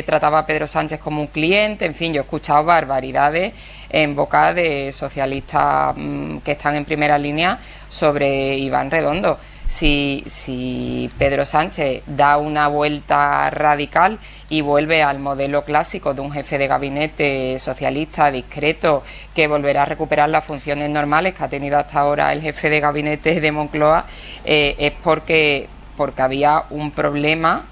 trataba a Pedro Sánchez como un cliente. En fin, yo he escuchado barbaridades en boca de socialistas que están en primera línea sobre Iván Redondo. Si Pedro Sánchez da una vuelta radical y vuelve al modelo clásico de un jefe de gabinete socialista, discreto, que volverá a recuperar las funciones normales que ha tenido hasta ahora el jefe de gabinete de Moncloa, es porque había un problema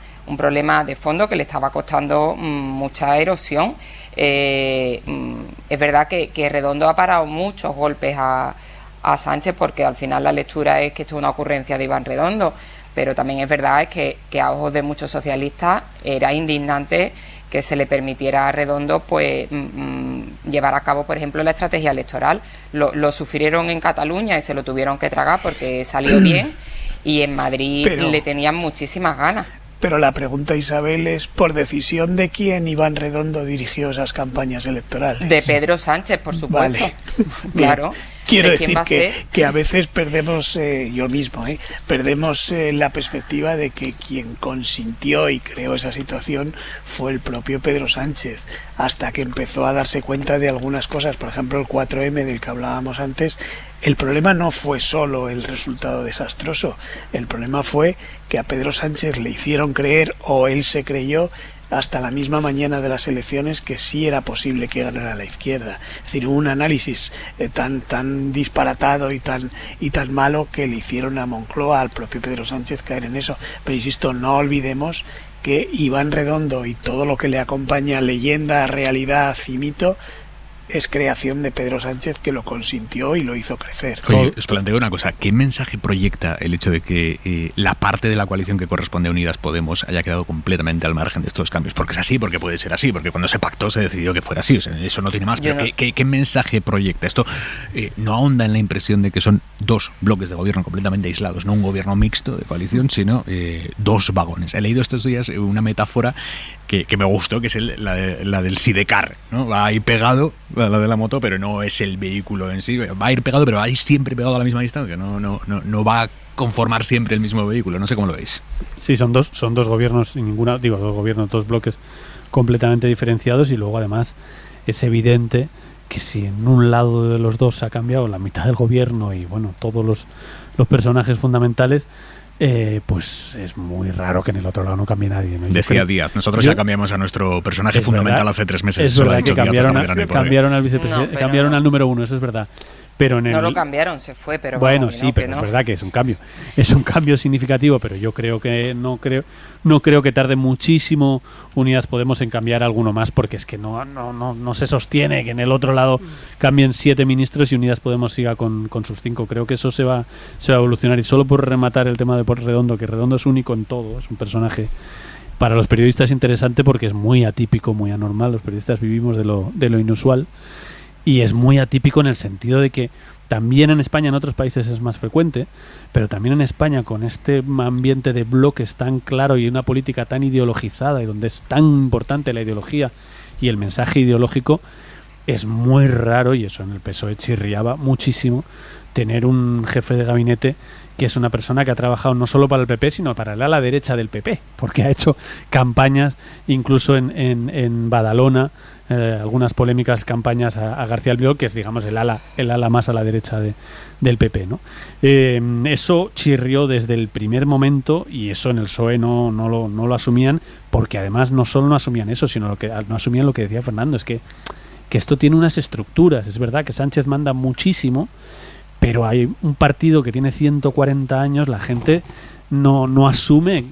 de fondo que le estaba costando mucha erosión. Es verdad que Redondo ha parado muchos golpes a Sánchez, porque al final la lectura es que esto es una ocurrencia de Iván Redondo, pero también es verdad que a ojos de muchos socialistas era indignante que se le permitiera a Redondo pues llevar a cabo, por ejemplo, la estrategia electoral. Lo sufrieron en Cataluña y se lo tuvieron que tragar porque salió bien, y en Madrid le tenían muchísimas ganas. Pero la pregunta, Isabel, es ¿por decisión de quién Iván Redondo dirigió esas campañas electorales? De Pedro Sánchez, por supuesto. Vale. Claro. Quiero decir que a veces perdemos, yo mismo, perdemos la perspectiva de que quien consintió y creó esa situación fue el propio Pedro Sánchez, hasta que empezó a darse cuenta de algunas cosas. Por ejemplo, el 4M del que hablábamos antes. El problema no fue solo el resultado desastroso, el problema fue que a Pedro Sánchez le hicieron creer, o él se creyó, hasta la misma mañana de las elecciones, que sí era posible que ganara la izquierda. Es decir, un análisis tan disparatado y tan malo que le hicieron a Moncloa, al propio Pedro Sánchez, caer en eso. Pero insisto, no olvidemos que Iván Redondo y todo lo que le acompaña, leyenda, realidad y mito, es creación de Pedro Sánchez, que lo consintió y lo hizo crecer. Oye, os planteo una cosa. ¿Qué mensaje proyecta el hecho de que la parte de la coalición que corresponde a Unidas Podemos haya quedado completamente al margen de estos cambios? Porque es así, porque puede ser así, porque cuando se pactó se decidió que fuera así. O sea, eso no tiene más. Pero ¿qué mensaje proyecta? Esto no ahonda en la impresión de que son dos bloques de gobierno completamente aislados, no un gobierno mixto de coalición, sino dos vagones. He leído estos días una metáfora que me gustó, que es la del sidecar, ¿no? Va ahí pegado a la de la moto, pero no es el vehículo en sí. Va a ir pegado, pero va a ir siempre pegado a la misma distancia. No va a conformar siempre el mismo vehículo. No sé cómo lo veis. Sí, son dos gobiernos, dos bloques completamente diferenciados, y luego además es evidente que si en un lado de los dos se ha cambiado la mitad del gobierno y bueno, todos los personajes fundamentales, pues es muy raro que en el otro lado no cambie nadie, ¿no? Decía Díaz, nosotros ya cambiamos a nuestro personaje fundamental hace 3 meses. Es verdad que cambiaron al vicepresidente, cambiaron al número 1, eso es verdad. Pero no lo cambiaron, se fue, pero bueno, vamos, sí, no, pero es verdad que es un cambio significativo, pero yo creo que no creo que tarde muchísimo Unidas Podemos en cambiar alguno más, porque es que no se sostiene que en el otro lado cambien 7 ministros y Unidas Podemos siga con sus 5. Creo que eso se va a evolucionar. Y solo por rematar el tema de Redondo, que Redondo es único en todo, es un personaje para los periodistas interesante porque es muy atípico, muy anormal. Los periodistas vivimos de lo inusual. Y es muy atípico en el sentido de que También en España, en otros países es más frecuente, pero también en España, con este ambiente de bloques tan claro y una política tan ideologizada y donde es tan importante la ideología y el mensaje ideológico, es muy raro, y eso en el PSOE chirriaba muchísimo, tener un jefe de gabinete que es una persona que ha trabajado no solo para el PP, sino para el ala derecha del PP, porque ha hecho campañas, incluso en Badalona, algunas polémicas campañas a García Albiol, que es, digamos, el ala más a la derecha del PP, ¿no? Eso chirrió desde el primer momento, y eso en el PSOE no lo asumían, porque además no solo no asumían eso, sino no asumían lo que decía Fernando, es que esto tiene unas estructuras. Es verdad que Sánchez manda muchísimo, pero hay un partido que tiene 140 años, la gente no asume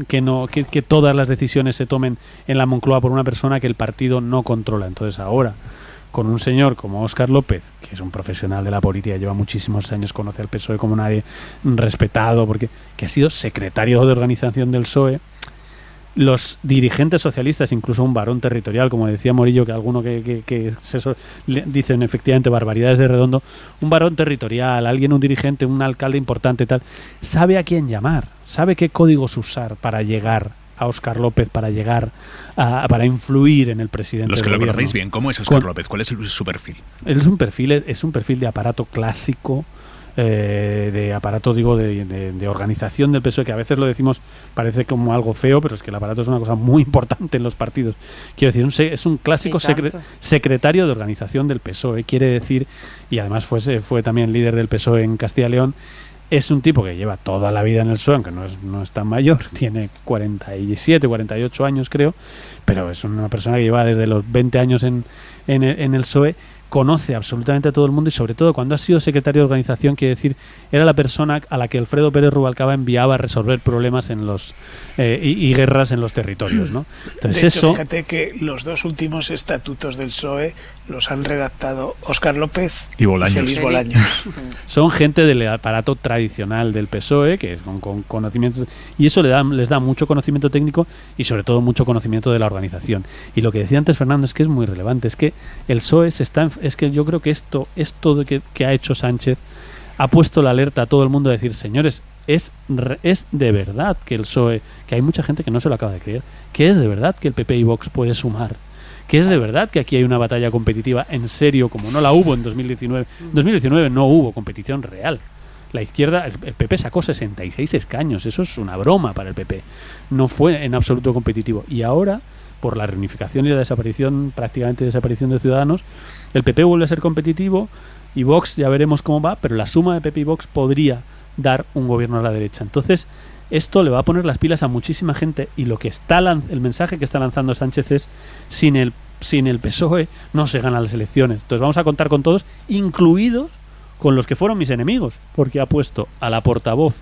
que todas las decisiones se tomen en la Moncloa por una persona que el partido no controla. Entonces ahora, con un señor como Óscar López, que es un profesional de la política, lleva muchísimos años, conoce al PSOE como nadie, respetado, que ha sido secretario de organización del PSOE, los dirigentes socialistas, incluso un varón territorial, como decía Morillo, que alguno que dicen efectivamente barbaridades de Redondo, un varón territorial, un dirigente, un alcalde importante, tal, sabe a quién llamar, sabe qué códigos usar para llegar a Óscar López, para para influir en el presidente. Los que del lo gobierno. conocéis bien, ¿cómo es Óscar López? ¿Cuál es su perfil? Es un perfil de aparato clásico, de aparato, digo, de organización del PSOE, que a veces lo decimos, parece como algo feo, pero es que el aparato es una cosa muy importante en los partidos. Quiero decir, es un clásico secretario de organización del PSOE, quiere decir, y además fue también líder del PSOE en Castilla y León. Es un tipo que lleva toda la vida en el PSOE, aunque no es tan mayor, tiene 47, 48 años creo, pero es una persona que lleva desde los 20 años en el PSOE, conoce absolutamente a todo el mundo, y sobre todo cuando ha sido secretario de organización, quiere decir, era la persona a la que Alfredo Pérez Rubalcaba enviaba a resolver problemas en los y guerras en los territorios, ¿no? Entonces, de hecho, fíjate que los dos últimos estatutos del PSOE los han redactado Óscar López y Félix Bolaños. Son gente del aparato tradicional del PSOE, que con conocimiento, y eso les da mucho conocimiento técnico y sobre todo mucho conocimiento de la organización. Y lo que decía antes Fernando es que es muy relevante, es que el PSOE es que yo creo que esto que ha hecho Sánchez ha puesto la alerta a todo el mundo a decir, señores, es de verdad que el PSOE, que hay mucha gente que no se lo acaba de creer, que es de verdad que el PP y Vox puede sumar, que es de verdad que aquí hay una batalla competitiva en serio, como no la hubo en 2019. En 2019 no hubo competición real. La izquierda, el PP sacó 66 escaños, eso es una broma para el PP. No fue en absoluto competitivo. Y ahora, por la reunificación y la prácticamente desaparición de Ciudadanos, el PP vuelve a ser competitivo, y Vox ya veremos cómo va, pero la suma de PP y Vox podría dar un gobierno a la derecha. Entonces, esto le va a poner las pilas a muchísima gente, y el mensaje que está lanzando Sánchez es: sin el PSOE no se ganan las elecciones. Entonces vamos a contar con todos, incluidos con los que fueron mis enemigos, porque ha puesto a la portavoz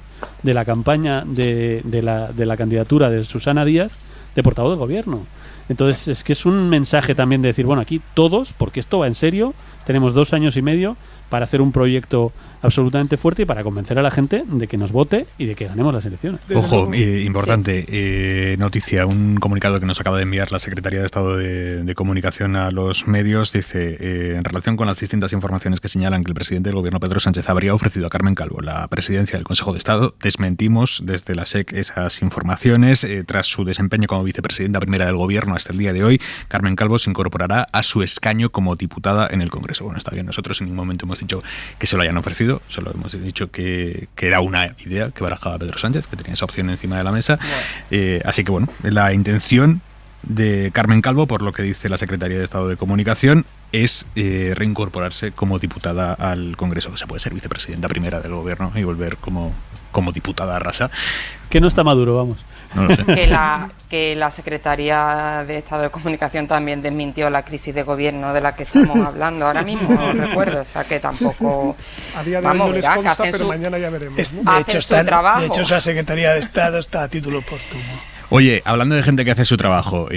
de la campaña de la candidatura de Susana Díaz de portavoz del gobierno. Entonces es que es un mensaje también de decir, bueno, aquí todos, porque esto va en serio, tenemos 2 años y medio para hacer un proyecto absolutamente fuerte y para convencer a la gente de que nos vote y de que ganemos las elecciones. Ojo, importante, noticia, un comunicado que nos acaba de enviar la Secretaría de Estado de Comunicación a los medios, dice, en relación con las distintas informaciones que señalan que el presidente del gobierno, Pedro Sánchez, habría ofrecido a Carmen Calvo la presidencia del Consejo de Estado, desmentimos desde la SEC esas informaciones. Tras su desempeño como vicepresidenta primera del gobierno hasta el día de hoy, Carmen Calvo se incorporará a su escaño como diputada en el Congreso. Bueno, está bien, nosotros en ningún momento hemos dicho que se lo hayan ofrecido, solo hemos dicho que era una idea que barajaba Pedro Sánchez, que tenía esa opción encima de la mesa. Así que bueno, la intención de Carmen Calvo, por lo que dice la Secretaría de Estado de Comunicación, es reincorporarse como diputada al Congreso. Se puede ser vicepresidenta primera del gobierno y volver como diputada rasa. Que no está maduro, vamos. No lo sé. Que la Secretaría de Estado de Comunicación también desmintió la crisis de gobierno de la que estamos hablando ahora mismo, no recuerdo, o sea que tampoco... A día de hoy no les consta, pero mañana ya veremos, ¿no? De hecho, esa Secretaría de Estado está a título póstumo. Oye, hablando de gente que hace su trabajo,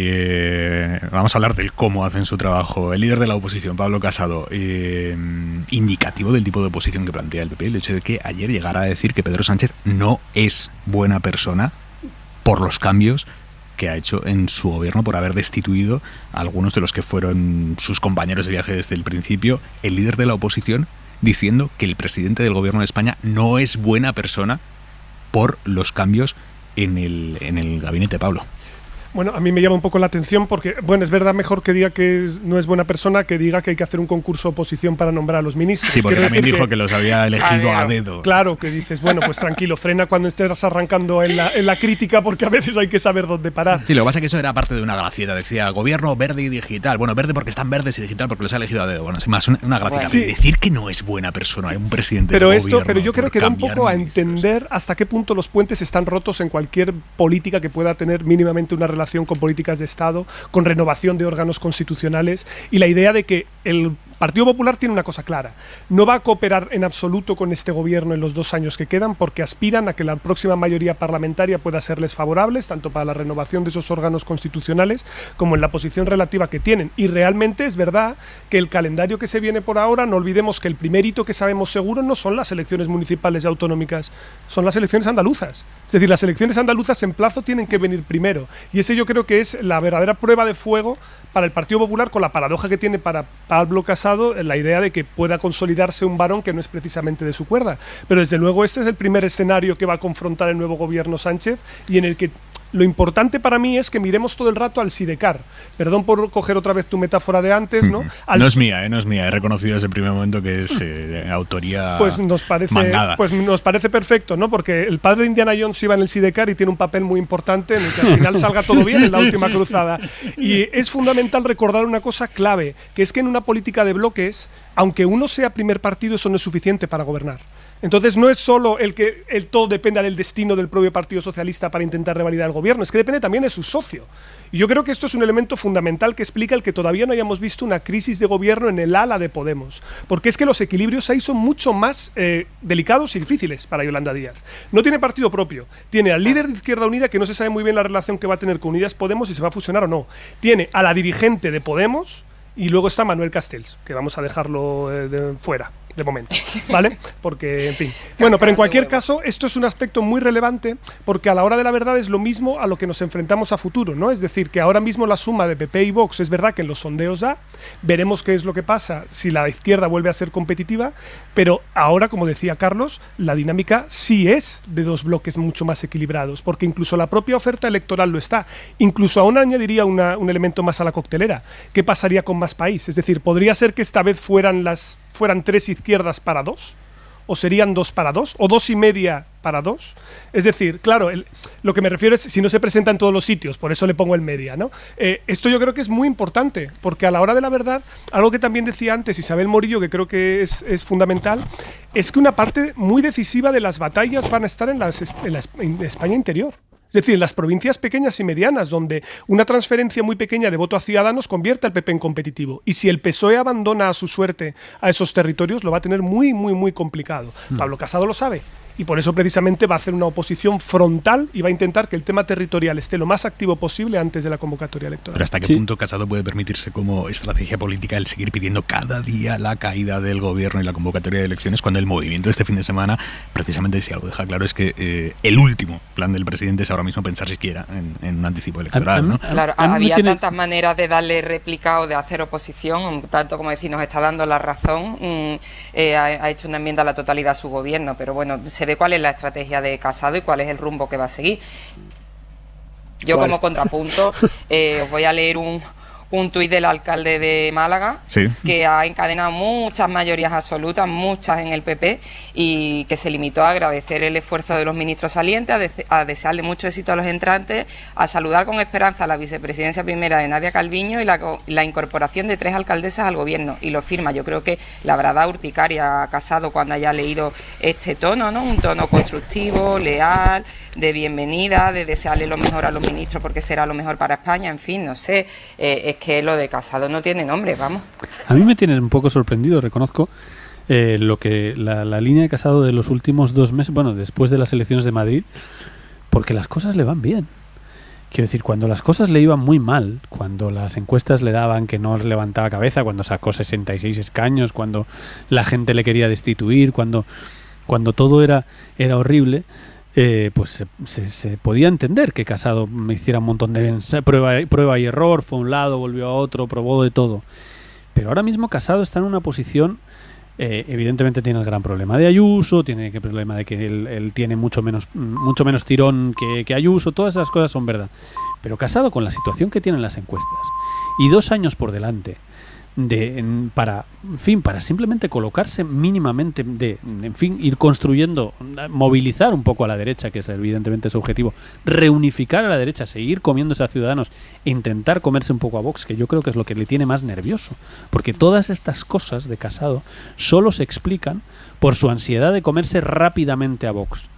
vamos a hablar del cómo hacen su trabajo. El líder de la oposición, Pablo Casado, indicativo del tipo de oposición que plantea el PP, el hecho de que ayer llegara a decir que Pedro Sánchez no es buena persona por los cambios que ha hecho en su gobierno, por haber destituido a algunos de los que fueron sus compañeros de viaje desde el principio. El líder de la oposición diciendo que el presidente del gobierno de España no es buena persona por los cambios en el gabinete Pablo. Bueno, a mí me llama un poco la atención porque, bueno, es verdad, mejor que diga que no es buena persona que diga que hay que hacer un concurso oposición para nombrar a los ministros. Sí, porque también dijo que los había elegido a dedo. Claro, que dices, bueno, pues tranquilo, frena cuando estés arrancando en la crítica, porque a veces hay que saber dónde parar. Sí, lo que pasa es que eso era parte de una gracieta, decía gobierno verde y digital. Bueno, verde porque están verdes y digital porque los ha elegido a dedo. Bueno, es más una gracieta. Bueno, sí. Decir que no es buena persona un presidente pero del esto, gobierno. Pero yo creo que da un poco a entender hasta qué punto los puentes están rotos en cualquier política que pueda tener mínimamente una relación con políticas de Estado, con renovación de órganos constitucionales, y la idea de que el Partido Popular tiene una cosa clara: no va a cooperar en absoluto con este gobierno en los 2 años que quedan, porque aspiran a que la próxima mayoría parlamentaria pueda serles favorables, tanto para la renovación de esos órganos constitucionales como en la posición relativa que tienen. Y realmente es verdad que el calendario que se viene por ahora, no olvidemos que el primer hito que sabemos seguro no son las elecciones municipales y autonómicas, son las elecciones andaluzas. Es decir, las elecciones andaluzas en plazo tienen que venir primero, y ese yo creo que es la verdadera prueba de fuego para el Partido Popular, con la paradoja que tiene para Pablo Casado la idea de que pueda consolidarse un varón que no es precisamente de su cuerda. Pero desde luego este es el primer escenario que va a confrontar el nuevo gobierno Sánchez, y en el que lo importante para mí es que miremos todo el rato al sidecar. Perdón por coger otra vez tu metáfora de antes, ¿no? No es mía, no es mía. He reconocido desde el primer momento que es autoría mandada. Pues nos parece perfecto, ¿no? Porque el padre de Indiana Jones iba en el sidecar y tiene un papel muy importante en el que al final salga todo bien en la última cruzada. Y es fundamental recordar una cosa clave, que es que en una política de bloques, aunque uno sea primer partido, eso no es suficiente para gobernar. Entonces no es solo que todo dependa del destino del propio Partido Socialista para intentar revalidar el gobierno, es que depende también de su socio. Y yo creo que esto es un elemento fundamental que explica el que todavía no hayamos visto una crisis de gobierno en el ala de Podemos. Porque es que los equilibrios ahí son mucho más delicados y difíciles para Yolanda Díaz. No tiene partido propio. Tiene al líder de Izquierda Unida, que no se sabe muy bien la relación que va a tener con Unidas Podemos y se va a fusionar o no. Tiene a la dirigente de Podemos, y luego está Manuel Castells, que vamos a dejarlo fuera de momento, ¿vale? Porque, en fin. Bueno, pero en cualquier caso, esto es un aspecto muy relevante, porque a la hora de la verdad es lo mismo a lo que nos enfrentamos a futuro, ¿no? Es decir, que ahora mismo la suma de PP y Vox es verdad que en los sondeos da, veremos qué es lo que pasa si la izquierda vuelve a ser competitiva, pero ahora, como decía Carlos, la dinámica sí es de dos bloques mucho más equilibrados, porque incluso la propia oferta electoral lo está. Incluso aún añadiría un elemento más a la coctelera. ¿Qué pasaría con Más País? Es decir, ¿podría ser que esta vez fueran 3 izquierdas para 2? ¿O serían 2 para 2? ¿O 2,5 para 2? Es decir, claro, lo que me refiero es si no se presenta en todos los sitios, por eso le pongo el media, ¿no? Esto yo creo que es muy importante, porque a la hora de la verdad, algo que también decía antes Isabel Morillo, que creo que es fundamental, es que una parte muy decisiva de las batallas van a estar en España interior. Es decir, en las provincias pequeñas y medianas, donde una transferencia muy pequeña de voto a Ciudadanos convierte al PP en competitivo. Y si el PSOE abandona a su suerte a esos territorios, lo va a tener muy, muy, muy complicado. Pablo Casado lo sabe. Y por eso precisamente va a hacer una oposición frontal y va a intentar que el tema territorial esté lo más activo posible antes de la convocatoria electoral. Pero ¿hasta qué punto Casado puede permitirse como estrategia política el seguir pidiendo cada día la caída del gobierno y la convocatoria de elecciones, cuando el movimiento de este fin de semana, precisamente si algo deja claro, es que el último plan del presidente es ahora mismo pensar siquiera en un anticipo electoral, ¿no? Claro, había tantas maneras de darle réplica o de hacer oposición, tanto como decir, nos está dando la razón, ha hecho una enmienda a la totalidad a su gobierno, pero bueno, se ve cuál es la estrategia de Casado y cuál es el rumbo que va a seguir. Yo como contrapunto os voy a leer un tuit del alcalde de Málaga, que ha encadenado muchas mayorías absolutas, muchas en el PP, y que se limitó a agradecer el esfuerzo de los ministros salientes, a desearle mucho éxito a los entrantes, a saludar con esperanza a la vicepresidencia primera de Nadia Calviño y la incorporación de 3 alcaldesas al gobierno, y lo firma. Yo creo que le habrá dado urticaria a Casado cuando haya leído este tono, ¿no? Un tono constructivo, leal, de bienvenida, de desearle lo mejor a los ministros porque será lo mejor para España, en fin, no sé, es que lo de Casado no tiene nombre, vamos. A mí me tienes un poco sorprendido, reconozco, lo que la línea de Casado de los últimos 2 meses, bueno, después de las elecciones de Madrid, porque las cosas le van bien. Quiero decir, cuando las cosas le iban muy mal, cuando las encuestas le daban que no levantaba cabeza, cuando sacó 66 escaños, cuando la gente le quería destituir, cuando todo era horrible, pues se podía entender que Casado hiciera un montón de prueba y error, fue a un lado, volvió a otro, probó de todo. Pero ahora mismo Casado está en una posición Evidentemente tiene el gran problema de Ayuso, tiene el problema de que él tiene mucho menos tirón que Ayuso, todas esas cosas son verdad. Pero Casado, con la situación que tienen las encuestas y 2 años por delante para simplemente colocarse mínimamente, ir construyendo, movilizar un poco a la derecha, que es evidentemente su objetivo, reunificar a la derecha, seguir comiéndose a Ciudadanos, intentar comerse un poco a Vox, que yo creo que es lo que le tiene más nervioso, porque todas estas cosas de Casado solo se explican por su ansiedad de comerse rápidamente a Vox.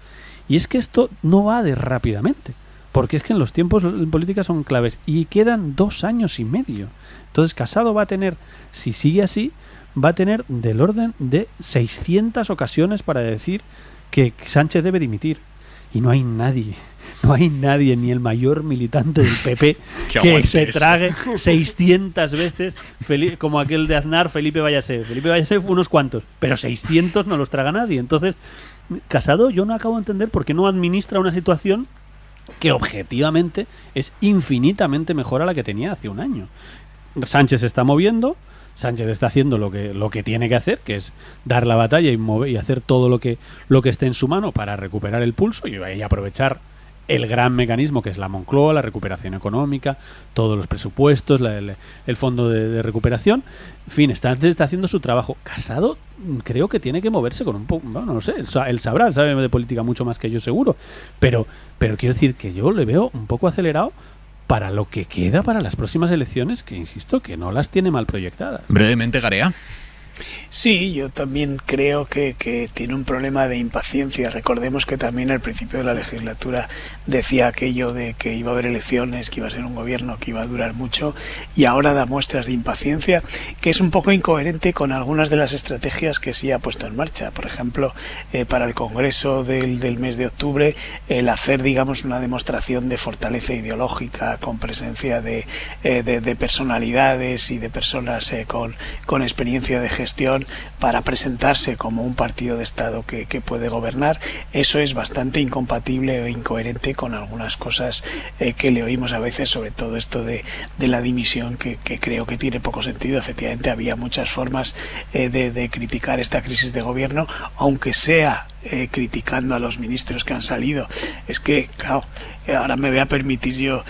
Y es que esto no va de rápidamente, porque es que en los tiempos en política son claves y quedan 2 años y medio. Entonces Casado va a tener, si sigue así, va a tener del orden de 600 ocasiones para decir que Sánchez debe dimitir. Y no hay nadie, ni el mayor militante del PP que se trague 600 veces, como aquel de Aznar, Felipe Vallase. Felipe Vallase fue unos cuantos, pero 600 no los traga nadie. Entonces, Casado, yo no acabo de entender por qué no administra una situación que objetivamente es infinitamente mejor a la que tenía hace un año. Sánchez se está moviendo, Sánchez está haciendo lo que tiene que hacer, que es dar la batalla y hacer todo lo que esté en su mano para recuperar el pulso y aprovechar el gran mecanismo que es la Moncloa, la recuperación económica, todos los presupuestos, el fondo de recuperación. En fin, está haciendo su trabajo. Casado creo que tiene que moverse con un poco, no sé, él sabe de política mucho más que yo seguro, pero quiero decir que yo le veo un poco acelerado para lo que queda para las próximas elecciones, que insisto, que no las tiene mal proyectadas. Brevemente, Garea. Sí, yo también creo que tiene un problema de impaciencia. Recordemos que también al principio de la legislatura decía aquello de que iba a haber elecciones, que iba a ser un gobierno que iba a durar mucho, y ahora da muestras de impaciencia, que es un poco incoherente con algunas de las estrategias que sí ha puesto en marcha. Por ejemplo, para el Congreso del mes de octubre, el hacer, digamos, una demostración de fortaleza ideológica con presencia de personalidades y de personas con experiencia de gestión para presentarse como un partido de Estado que puede gobernar. Eso es bastante incompatible o incoherente con algunas cosas que le oímos a veces, sobre todo esto de la dimisión, que creo que tiene poco sentido. Efectivamente, había muchas formas de criticar esta crisis de gobierno, aunque sea criticando a los ministros que han salido. Es que, claro, ahora me voy a permitir yo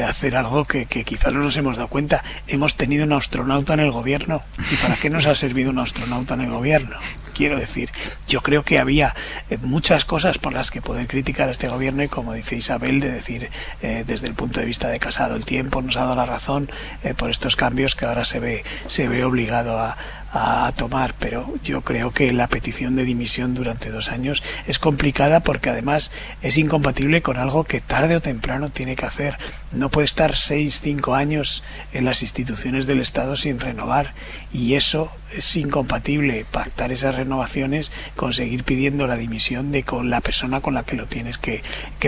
hacer algo que quizás no nos hemos dado cuenta. Hemos tenido un astronauta en el gobierno. ¿Y para qué nos ha servido un astronauta en el gobierno? Quiero decir, yo creo que había muchas cosas por las que poder criticar a este gobierno, y como dice Isabel, de decir desde el punto de vista de Casado, el tiempo nos ha dado la razón por estos cambios que ahora se ve obligado a tomar. Pero yo creo que la petición de dimisión durante 2 años es complicada, porque además es incompatible con algo que tarde o temprano tiene que hacer. No puede estar 6-5 años en las instituciones del Estado sin renovar, y eso es incompatible. Pactar esas renovaciones, conseguir pidiendo la dimisión con la persona con la que lo tienes que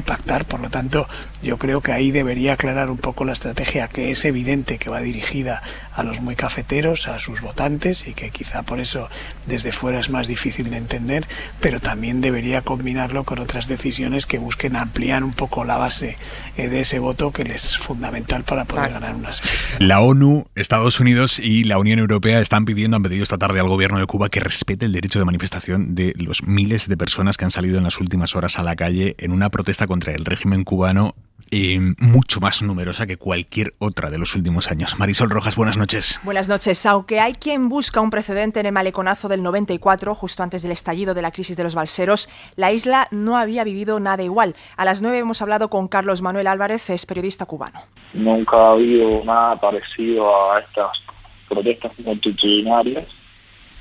pactar. Por lo tanto, yo creo que ahí debería aclarar un poco la estrategia, que es evidente que va dirigida a los muy cafeteros, a sus votantes, y que quizá por eso desde fuera es más difícil de entender, pero también debería combinarlo con otras decisiones que busquen ampliar un poco la base de ese voto, que les es fundamental para poder ganar unas elecciones. La ONU, Estados Unidos y la Unión Europea han pedido esta tarde al gobierno de Cuba que respete el derecho de manifestación de los miles de personas que han salido en las últimas horas a la calle en una protesta contra el régimen cubano, mucho más numerosa que cualquier otra de los últimos años. Marisol Rojas, buenas noches. Buenas noches. Aunque hay quien busca un precedente en el maleconazo del 94, justo antes del estallido de la crisis de los balseros, la isla no había vivido nada igual. A las 9 hemos hablado con Carlos Manuel Álvarez, es periodista cubano. Nunca ha habido nada parecido a estas protestas multitudinarias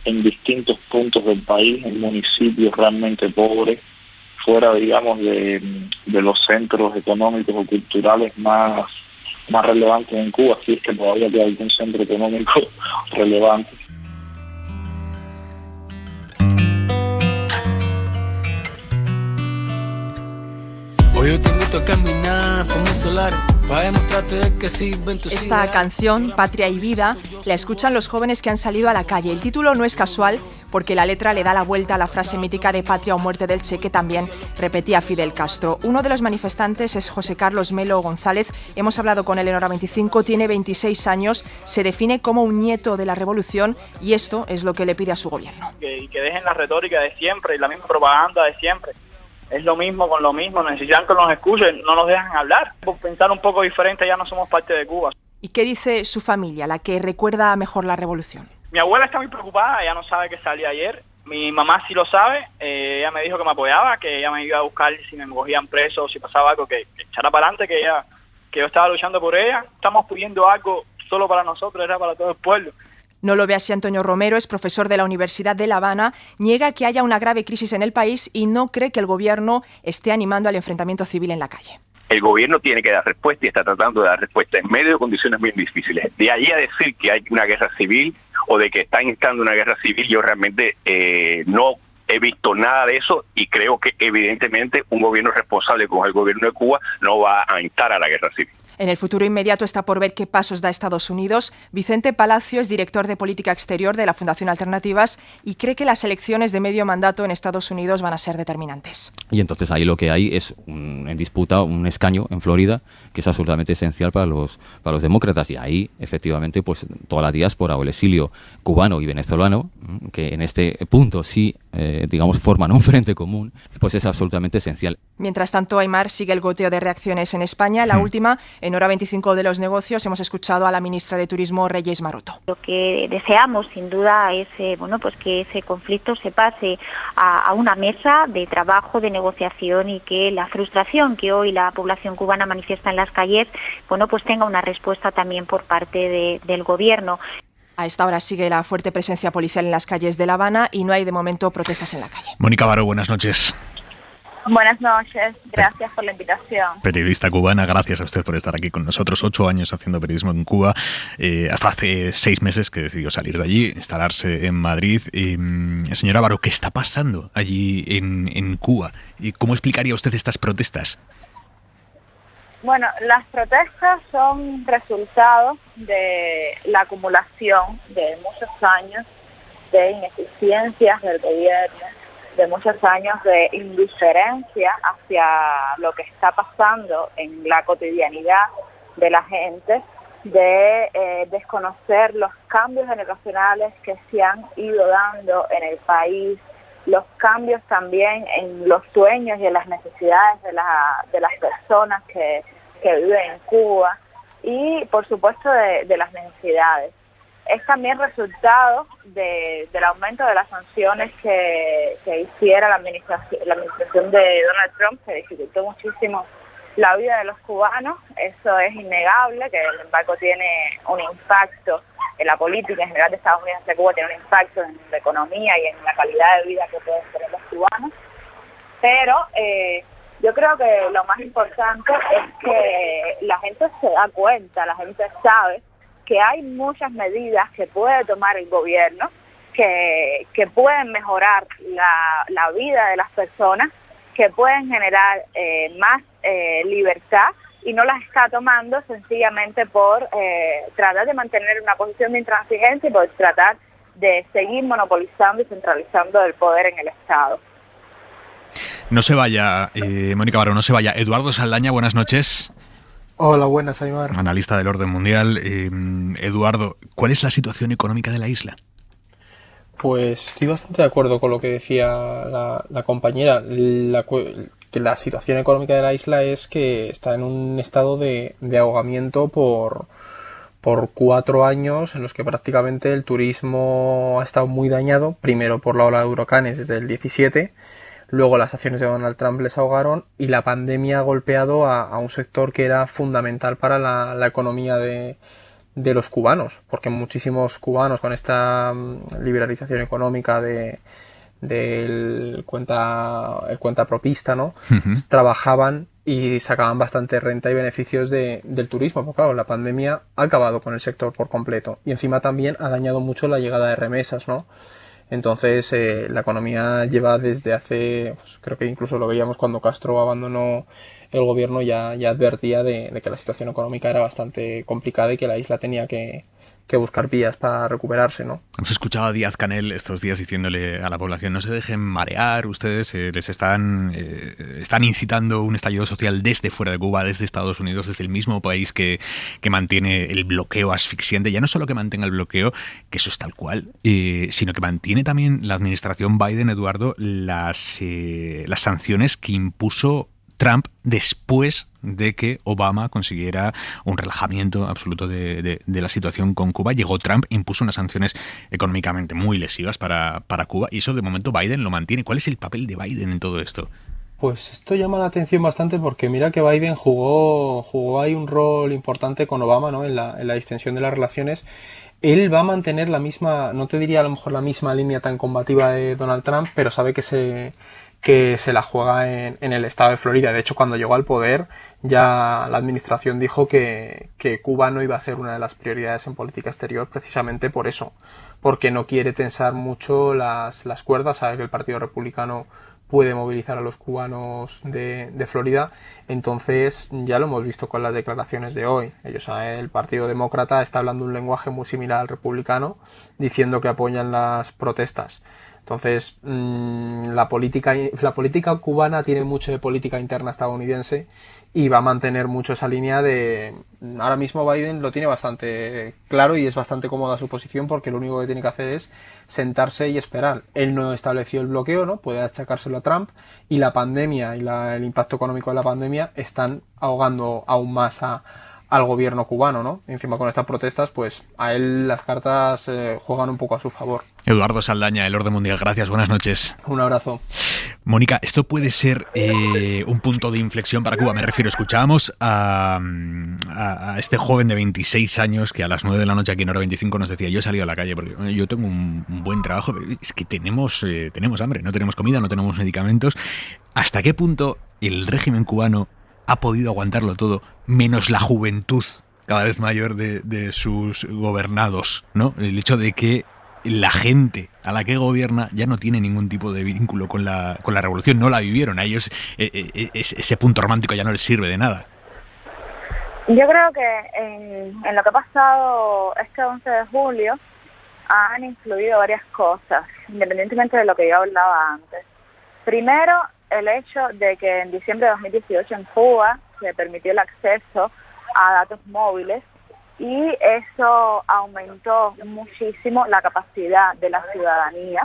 en distintos puntos del país, en municipios realmente pobres, fuera, digamos, de los centros económicos o culturales más relevantes en Cuba, si es que todavía hay algún centro económico relevante. Hoy yo te invito a caminar por mi solar para demostrarte de que sí, Esta canción, Patria y Vida, la escuchan los jóvenes que han salido a la calle. El título no es casual, porque la letra le da la vuelta a la frase mítica de patria o muerte del Che que también repetía Fidel Castro. Uno de los manifestantes es José Carlos Melo González. Hemos hablado con él en Hora 25, tiene 26 años, se define como un nieto de la revolución y esto es lo que le pide a su gobierno. Que dejen la retórica de siempre y la misma propaganda de siempre. Es lo mismo con lo mismo, necesitan que nos escuchen, no nos dejan hablar. Por pensar un poco diferente, ya no somos parte de Cuba. ¿Y qué dice su familia, la que recuerda mejor la revolución? Mi abuela está muy preocupada, ella no sabe que salí ayer. Mi mamá sí lo sabe, ella me dijo que me apoyaba, que ella me iba a buscar si me cogían preso o si pasaba algo, que echara para adelante, que yo estaba luchando por ella. Estamos pidiendo algo solo para nosotros, era para todo el pueblo. No lo ve así Antonio Romero, es profesor de la Universidad de La Habana, niega que haya una grave crisis en el país y no cree que el gobierno esté animando al enfrentamiento civil en la calle. El gobierno tiene que dar respuesta y está tratando de dar respuesta en medio de condiciones muy difíciles. De ahí a decir que hay una guerra civil o de que está instando una guerra civil, yo realmente no he visto nada de eso y creo que evidentemente un gobierno responsable como el gobierno de Cuba no va a instar a la guerra civil. En el futuro inmediato está por ver qué pasos da Estados Unidos. Vicente Palacio es director de Política Exterior de la Fundación Alternativas y cree que las elecciones de medio mandato en Estados Unidos van a ser determinantes. Y entonces ahí lo que hay es en disputa un escaño en Florida que es absolutamente esencial para los demócratas y ahí efectivamente pues toda la diáspora o el exilio cubano y venezolano, que en este punto sí digamos forman un frente común, pues es absolutamente esencial. Mientras tanto, Aimar, sigue el goteo de reacciones en España. La última, en Hora 25 de los negocios, hemos escuchado a la ministra de Turismo, Reyes Maroto. Lo que deseamos, sin duda, es pues que ese conflicto se pase a una mesa de trabajo, de negociación y que la frustración que hoy la población cubana manifiesta en las calles, pues tenga una respuesta también por parte del gobierno. A esta hora sigue la fuerte presencia policial en las calles de La Habana y no hay de momento protestas en la calle. Mónica Baró, buenas noches. Buenas noches, gracias por la invitación. Periodista cubana, gracias a usted por estar aquí con nosotros. 8 años haciendo periodismo en Cuba, hasta hace 6 meses que decidió salir de allí, instalarse en Madrid. Señora Baró, ¿qué está pasando allí en Cuba? ¿Y cómo explicaría usted estas protestas? Bueno, las protestas son resultado de la acumulación de muchos años de ineficiencias del gobierno, de muchos años de indiferencia hacia lo que está pasando en la cotidianidad de la gente, de desconocer los cambios generacionales que se han ido dando en el país, los cambios también en los sueños y en las necesidades de las personas que viven en Cuba y, por supuesto, de las necesidades. Es también resultado del aumento de las sanciones que hiciera la administración de Donald Trump, que dificultó muchísimo la vida de los cubanos. Eso es innegable, que el embargo tiene un impacto en la política en general de Estados Unidos hacia Cuba, tiene un impacto en la economía y en la calidad de vida que pueden tener los cubanos. Pero yo creo que lo más importante es que la gente se da cuenta, la gente sabe que hay muchas medidas que puede tomar el gobierno que pueden mejorar la vida de las personas, que pueden generar más libertad y no las está tomando sencillamente por tratar de mantener una posición de intransigencia y por tratar de seguir monopolizando y centralizando el poder en el Estado. No se vaya, Mónica Baró, no se vaya. Eduardo Saldaña, buenas noches. Hola, buenas, Aimar. Analista del Orden Mundial. Eduardo, ¿cuál es la situación económica de la isla? Pues estoy bastante de acuerdo con lo que decía la compañera. Que la situación económica de la isla es que está en un estado de ahogamiento por 4 años en los que prácticamente el turismo ha estado muy dañado, primero por la ola de huracanes desde el 17, luego las acciones de Donald Trump les ahogaron y la pandemia ha golpeado a un sector que era fundamental para la economía de los cubanos, porque muchísimos cubanos con esta liberalización económica del cuenta propista, ¿no? Trabajaban y sacaban bastante renta y beneficios del turismo, porque claro, la pandemia ha acabado con el sector por completo y encima también ha dañado mucho la llegada de remesas, ¿no? Entonces la economía lleva desde hace, pues, creo que incluso lo veíamos cuando Castro abandonó el gobierno, ya advertía de que la situación económica era bastante complicada y que la isla tenía que buscar vías para recuperarse, ¿no? Hemos escuchado a Díaz-Canel estos días diciéndole a la población: no se dejen marear, ustedes les están incitando un estallido social desde fuera de Cuba, desde Estados Unidos, desde el mismo país que mantiene el bloqueo asfixiante. Ya no solo que mantenga el bloqueo, que eso es tal cual, sino que mantiene también la administración Biden, Eduardo, las sanciones que impuso Trump después de que Obama consiguiera un relajamiento absoluto de la situación con Cuba. Llegó Trump, impuso unas sanciones económicamente muy lesivas para Cuba, y eso de momento Biden lo mantiene. ¿Cuál es el papel de Biden en todo esto? Pues esto llama la atención bastante porque mira que Biden jugó ahí un rol importante con Obama, ¿no? en la extensión de las relaciones. Él va a mantener la misma, no te diría a lo mejor la misma línea tan combativa de Donald Trump, pero sabe que se la juega en el estado de Florida. De hecho, cuando llegó al poder, ya la administración dijo que Cuba no iba a ser una de las prioridades en política exterior, precisamente por eso, porque no quiere tensar mucho las cuerdas. Sabe que el Partido Republicano puede movilizar a los cubanos de Florida. Entonces ya lo hemos visto con las declaraciones de hoy. El Partido Demócrata está hablando un lenguaje muy similar al republicano, diciendo que apoyan las protestas. Entonces la política cubana tiene mucho de política interna estadounidense y va a mantener mucho esa línea de... Ahora mismo Biden lo tiene bastante claro y es bastante cómoda su posición, porque lo único que tiene que hacer es sentarse y esperar. Él no estableció el bloqueo, ¿no? Puede achacárselo a Trump, y la pandemia y el impacto económico de la pandemia están ahogando aún más al gobierno cubano, ¿no? Encima con estas protestas, pues a él las cartas juegan un poco a su favor. Eduardo Saldaña, El Orden Mundial, gracias, buenas noches. Un abrazo. Mónica, esto puede ser un punto de inflexión para Cuba. Me refiero, escuchábamos a este joven de 26 años que a las 9 de la noche aquí en Hora 25 nos decía: yo he salido a la calle porque yo tengo un buen trabajo, pero es que tenemos hambre, no tenemos comida, no tenemos medicamentos. ¿Hasta qué punto el régimen cubano ha podido aguantarlo todo, menos la juventud cada vez mayor de sus gobernados, ¿no? El hecho de que la gente a la que gobierna ya no tiene ningún tipo de vínculo con la revolución, no la vivieron, a ellos ese punto romántico ya no les sirve de nada. Yo creo que en lo que ha pasado este 11 de julio han influido varias cosas, independientemente de lo que yo hablaba antes. Primero, el hecho de que en diciembre de 2018 en Cuba se permitió el acceso a datos móviles, y eso aumentó muchísimo la capacidad de la ciudadanía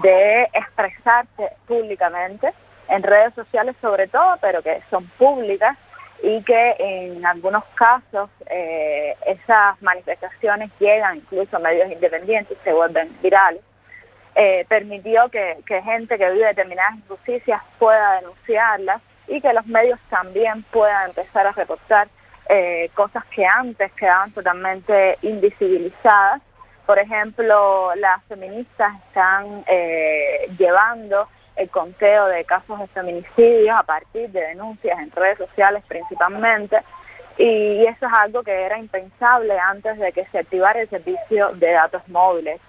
de expresarse públicamente en redes sociales sobre todo, pero que son públicas, y que en algunos casos esas manifestaciones llegan incluso a medios independientes y se vuelven virales. Permitió que gente que vive determinadas injusticias pueda denunciarlas, y que los medios también puedan empezar a reportar cosas que antes quedaban totalmente invisibilizadas. Por ejemplo, las feministas están llevando el conteo de casos de feminicidios a partir de denuncias en redes sociales principalmente, y eso es algo que era impensable antes de que se activara el servicio de datos móviles.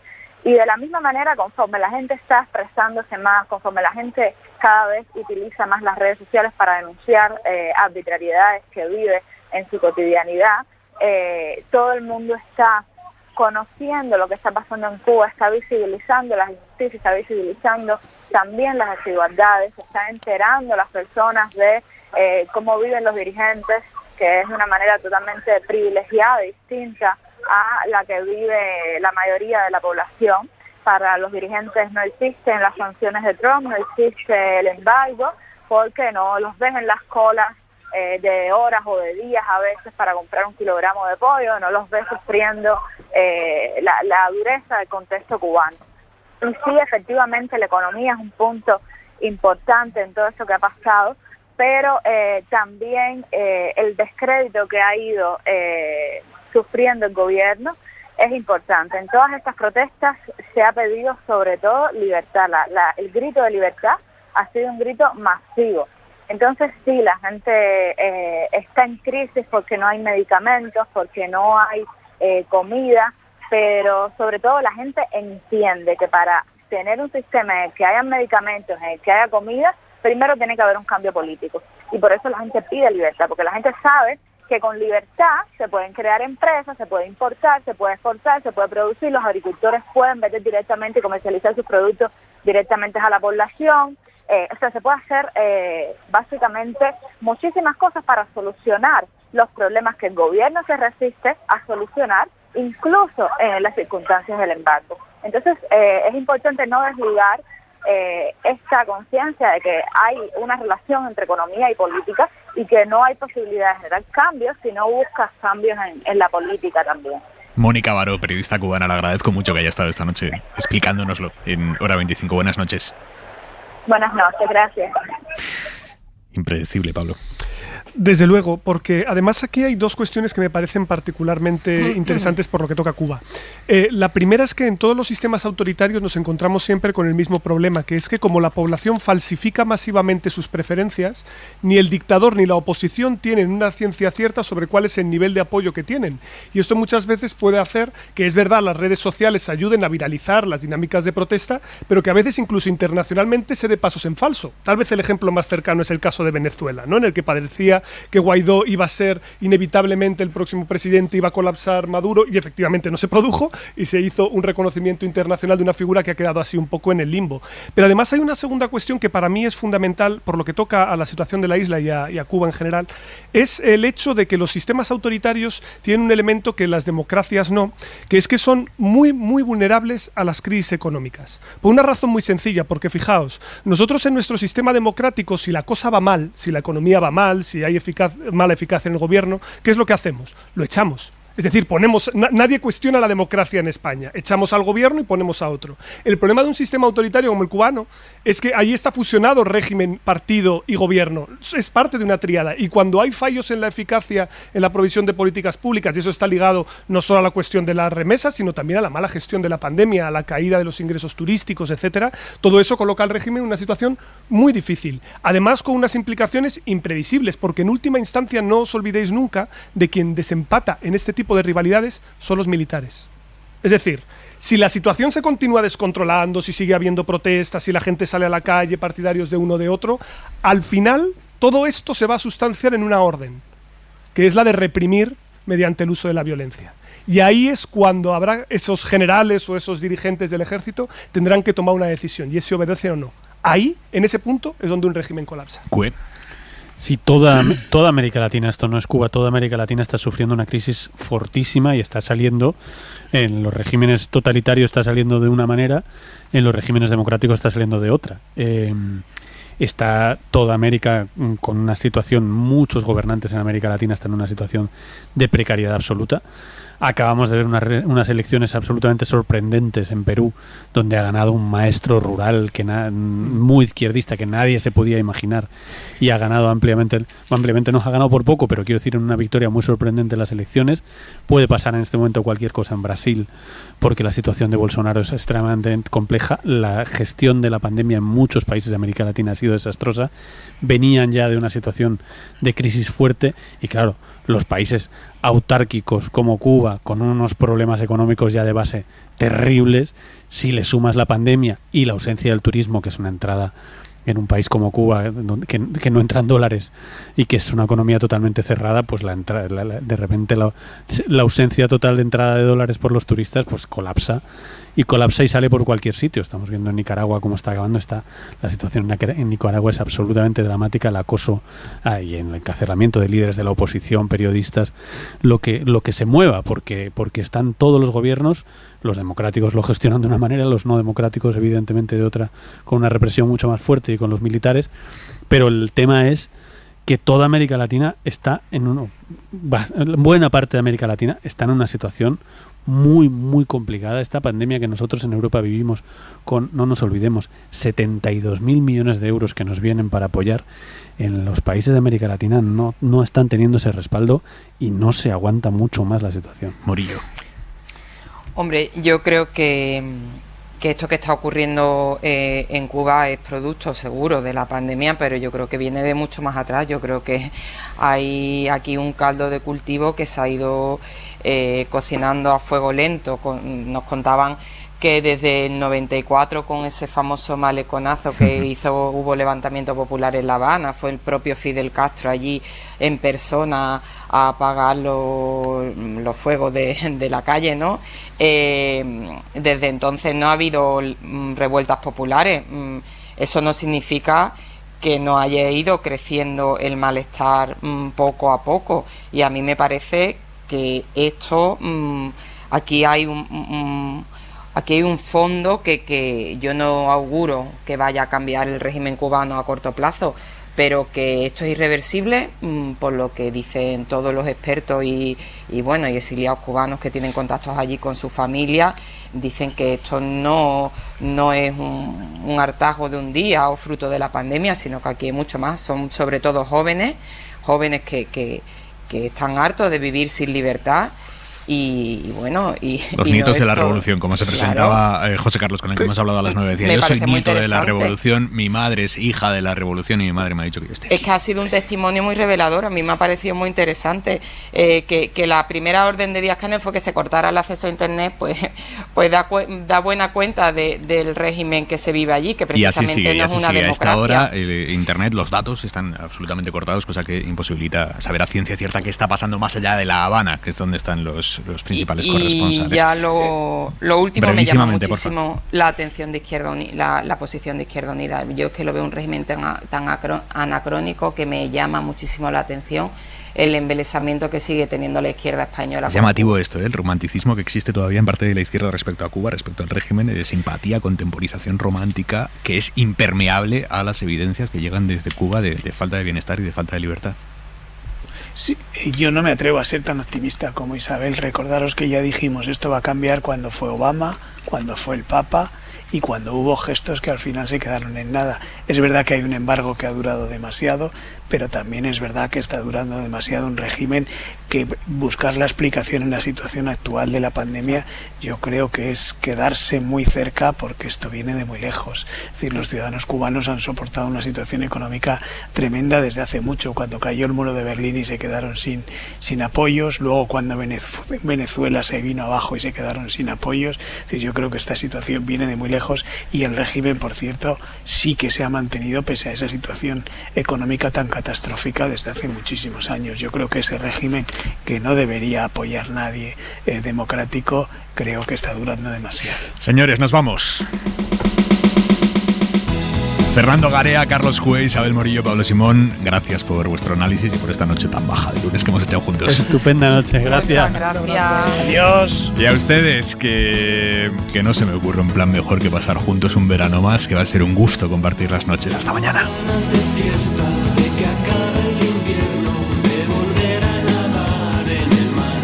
Y de la misma manera, conforme la gente está expresándose más, conforme la gente cada vez utiliza más las redes sociales para denunciar arbitrariedades que vive en su cotidianidad, todo el mundo está conociendo lo que está pasando en Cuba, está visibilizando las injusticias, está visibilizando también las desigualdades, se está enterando las personas de cómo viven los dirigentes, que es de una manera totalmente privilegiada, distinta a la que vive la mayoría de la población. Para los dirigentes no existen las sanciones de Trump, no existe el embargo, porque no los ven en las colas de horas o de días a veces para comprar un kilogramo de pollo, no los ves sufriendo la dureza del contexto cubano. Y sí, efectivamente, la economía es un punto importante en todo esto que ha pasado, pero también el descrédito que ha ido sufriendo el gobierno es importante. En todas estas protestas se ha pedido sobre todo libertad. El grito de libertad ha sido un grito masivo. Entonces sí, la gente está en crisis porque no hay medicamentos, porque no hay comida, pero sobre todo la gente entiende que para tener un sistema en el que haya medicamentos, en el que haya comida, primero tiene que haber un cambio político. Y por eso la gente pide libertad, porque la gente sabe que con libertad se pueden crear empresas, se puede importar, se puede exportar, se puede producir, los agricultores pueden vender directamente y comercializar sus productos directamente a la población. O sea, se puede hacer básicamente muchísimas cosas para solucionar los problemas que el gobierno se resiste a solucionar, incluso en las circunstancias del embargo. Entonces, es importante no desligar esta conciencia de que hay una relación entre economía y política y que no hay posibilidad de generar cambios si no buscas cambios en la política también. Mónica Baró, periodista cubana, le agradezco mucho que haya estado esta noche explicándonoslo en Hora 25. Buenas noches. Buenas noches, gracias. Impredecible, Pablo. Desde luego, porque además aquí hay dos cuestiones que me parecen particularmente interesantes por lo que toca a Cuba. La primera es que en todos los sistemas autoritarios nos encontramos siempre con el mismo problema, que es que como la población falsifica masivamente sus preferencias, ni el dictador ni la oposición tienen una ciencia cierta sobre cuál es el nivel de apoyo que tienen. Y esto muchas veces puede hacer que, es verdad, las redes sociales ayuden a viralizar las dinámicas de protesta, pero que a veces incluso internacionalmente se dé pasos en falso. Tal vez el ejemplo más cercano es el caso de Venezuela, ¿no?, en el que parecía que Guaidó iba a ser inevitablemente el próximo presidente, iba a colapsar Maduro, y efectivamente no se produjo, y se hizo un reconocimiento internacional de una figura que ha quedado así un poco en el limbo. Pero además hay una segunda cuestión que para mí es fundamental por lo que toca a la situación de la isla y a Cuba en general, es el hecho de que los sistemas autoritarios tienen un elemento que las democracias no, que es que son muy, muy vulnerables a las crisis económicas. Por una razón muy sencilla, porque fijaos, nosotros en nuestro sistema democrático, si la cosa va mal, si la economía va mal, si hay mala eficacia en el gobierno, ¿qué es lo que hacemos? Lo echamos. Es decir, nadie cuestiona la democracia en España. Echamos al gobierno y ponemos a otro. El problema de un sistema autoritario como el cubano es que ahí está fusionado régimen, partido y gobierno. Es parte de una tríada. Y cuando hay fallos en la eficacia en la provisión de políticas públicas, y eso está ligado no solo a la cuestión de las remesas, sino también a la mala gestión de la pandemia, a la caída de los ingresos turísticos, etcétera, todo eso coloca al régimen en una situación muy difícil. Además, con unas implicaciones imprevisibles, porque en última instancia no os olvidéis nunca de quien desempata en este tipo de rivalidades son los militares. Es decir, si la situación se continúa descontrolando, si sigue habiendo protestas, si la gente sale a la calle, partidarios de uno o de otro, al final todo esto se va a sustanciar en una orden, que es la de reprimir mediante el uso de la violencia. Y ahí es cuando habrá esos generales o esos dirigentes del ejército tendrán que tomar una decisión, y es si obedecen o no. Ahí, en ese punto, es donde un régimen colapsa. Sí, toda América Latina, esto no es Cuba, toda América Latina está sufriendo una crisis fortísima y está saliendo, en los regímenes totalitarios está saliendo de una manera, en los regímenes democráticos está saliendo de otra. Está toda América con una situación, muchos gobernantes en América Latina están en una situación de precariedad absoluta. Acabamos de ver unas elecciones absolutamente sorprendentes en Perú, donde ha ganado un maestro rural muy izquierdista que nadie se podía imaginar, y ha ganado ampliamente, no ha ganado por poco, pero quiero decir en una victoria muy sorprendente en las elecciones. Puede pasar en este momento cualquier cosa en Brasil, porque la situación de Bolsonaro es extremadamente compleja. La gestión de la pandemia en muchos países de América Latina ha sido desastrosa. Venían ya de una situación de crisis fuerte, y claro, los países autárquicos como Cuba, con unos problemas económicos ya de base terribles, si le sumas la pandemia y la ausencia del turismo, que es una entrada en un país como Cuba, que no entran dólares y que es una economía totalmente cerrada, pues de repente la ausencia total de entrada de dólares por los turistas pues colapsa y sale por cualquier sitio. Estamos viendo en Nicaragua cómo está acabando. La situación en Nicaragua es absolutamente dramática, el acoso y el encarcelamiento de líderes de la oposición, periodistas, lo que se mueva, porque están todos los gobiernos, los democráticos lo gestionan de una manera, los no democráticos evidentemente de otra, con una represión mucho más fuerte y con los militares. Pero el tema es que toda América Latina está buena parte de América Latina está en una situación muy, muy complicada. Esta pandemia que nosotros en Europa vivimos no nos olvidemos, 72.000 millones de euros que nos vienen para apoyar, en los países de América Latina no están teniendo ese respaldo y no se aguanta mucho más la situación. Morillo. Hombre, yo creo que esto que está ocurriendo en Cuba es producto seguro de la pandemia, pero yo creo que viene de mucho más atrás. Yo creo que hay aquí un caldo de cultivo que se ha ido cocinando a fuego lento. Nos contaban que desde el 94, con ese famoso maleconazo que hubo levantamiento popular en La Habana, fue el propio Fidel Castro allí en persona a apagar los fuegos de la calle, ¿no? Desde entonces no ha habido revueltas populares. Eso no significa que no haya ido creciendo el malestar poco a poco, y a mí me parece que esto aquí hay un fondo que yo no auguro que vaya a cambiar el régimen cubano a corto plazo, pero que esto es irreversible, por lo que dicen todos los expertos y exiliados cubanos que tienen contactos allí con su familia. Dicen que esto no es un hartazgo de un día o fruto de la pandemia, sino que aquí hay mucho más. Son sobre todo jóvenes que están hartos de vivir sin libertad. Los nietos de la revolución, como se presentaba José Carlos, con el que hemos hablado a las 9, decía: yo soy nieto de la revolución, mi madre es hija de la revolución y mi madre me ha dicho que yo esté. Es que ha sido un testimonio muy revelador. A mí me ha parecido muy interesante que la primera orden de Díaz-Canel fue que se cortara el acceso a internet, pues da buena cuenta del régimen que se vive allí, que precisamente no es una democracia. A esta hora el internet, los datos están absolutamente cortados, cosa que imposibilita saber a ciencia cierta qué está pasando más allá de La Habana, que es donde están los principales corresponsales. Y ya lo último, me llama muchísimo la atención de Izquierda Unida, la posición de Izquierda Unida. Yo es que lo veo un régimen tan anacrónico que me llama muchísimo la atención el embelesamiento que sigue teniendo la izquierda española. Es llamativo esto, el romanticismo que existe todavía en parte de la izquierda respecto a Cuba, respecto al régimen, de simpatía, contemporización romántica, que es impermeable a las evidencias que llegan desde Cuba de falta de bienestar y de falta de libertad. Sí, yo no me atrevo a ser tan optimista como Isabel. Recordaros que ya dijimos, esto va a cambiar cuando fue Obama, cuando fue el Papa y cuando hubo gestos que al final se quedaron en nada. Es verdad que hay un embargo que ha durado demasiado, pero también es verdad que está durando demasiado un régimen que buscar la explicación en la situación actual de la pandemia, yo creo que es quedarse muy cerca, porque esto viene de muy lejos. Es decir, los ciudadanos cubanos han soportado una situación económica tremenda desde hace mucho, cuando cayó el muro de Berlín y se quedaron sin apoyos, luego cuando Venezuela se vino abajo y se quedaron sin apoyos. Es decir, yo creo que esta situación viene de muy lejos, y el régimen, por cierto, sí que se ha mantenido pese a esa situación económica tan catastrófica desde hace muchísimos años. Yo creo que ese régimen, que no debería apoyar nadie democrático, creo que está durando demasiado. Señores, nos vamos. Fernando Garea, Carlos Cue, Isabel Morillo, Pablo Simón, gracias por vuestro análisis y por esta noche tan baja de lunes que hemos echado juntos. Estupenda noche, gracias. Muchas gracias. Adiós. Y a ustedes, que no se me ocurre un plan mejor que pasar juntos un verano más, que va a ser un gusto compartir las noches. Hasta mañana. De fiesta, de que acabe el invierno, de volver a nadar en el mar,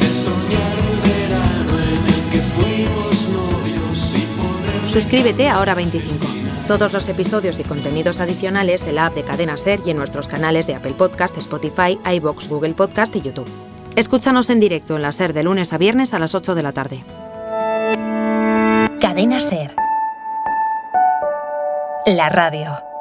de soñar el verano en el que fuimos novios y poder... Suscríbete a Hora 25. Todos los episodios y contenidos adicionales en la app de Cadena SER y en nuestros canales de Apple Podcast, Spotify, iVoox, Google Podcast y YouTube. Escúchanos en directo en la SER de lunes a viernes a las 8 de la tarde. Cadena SER. La radio.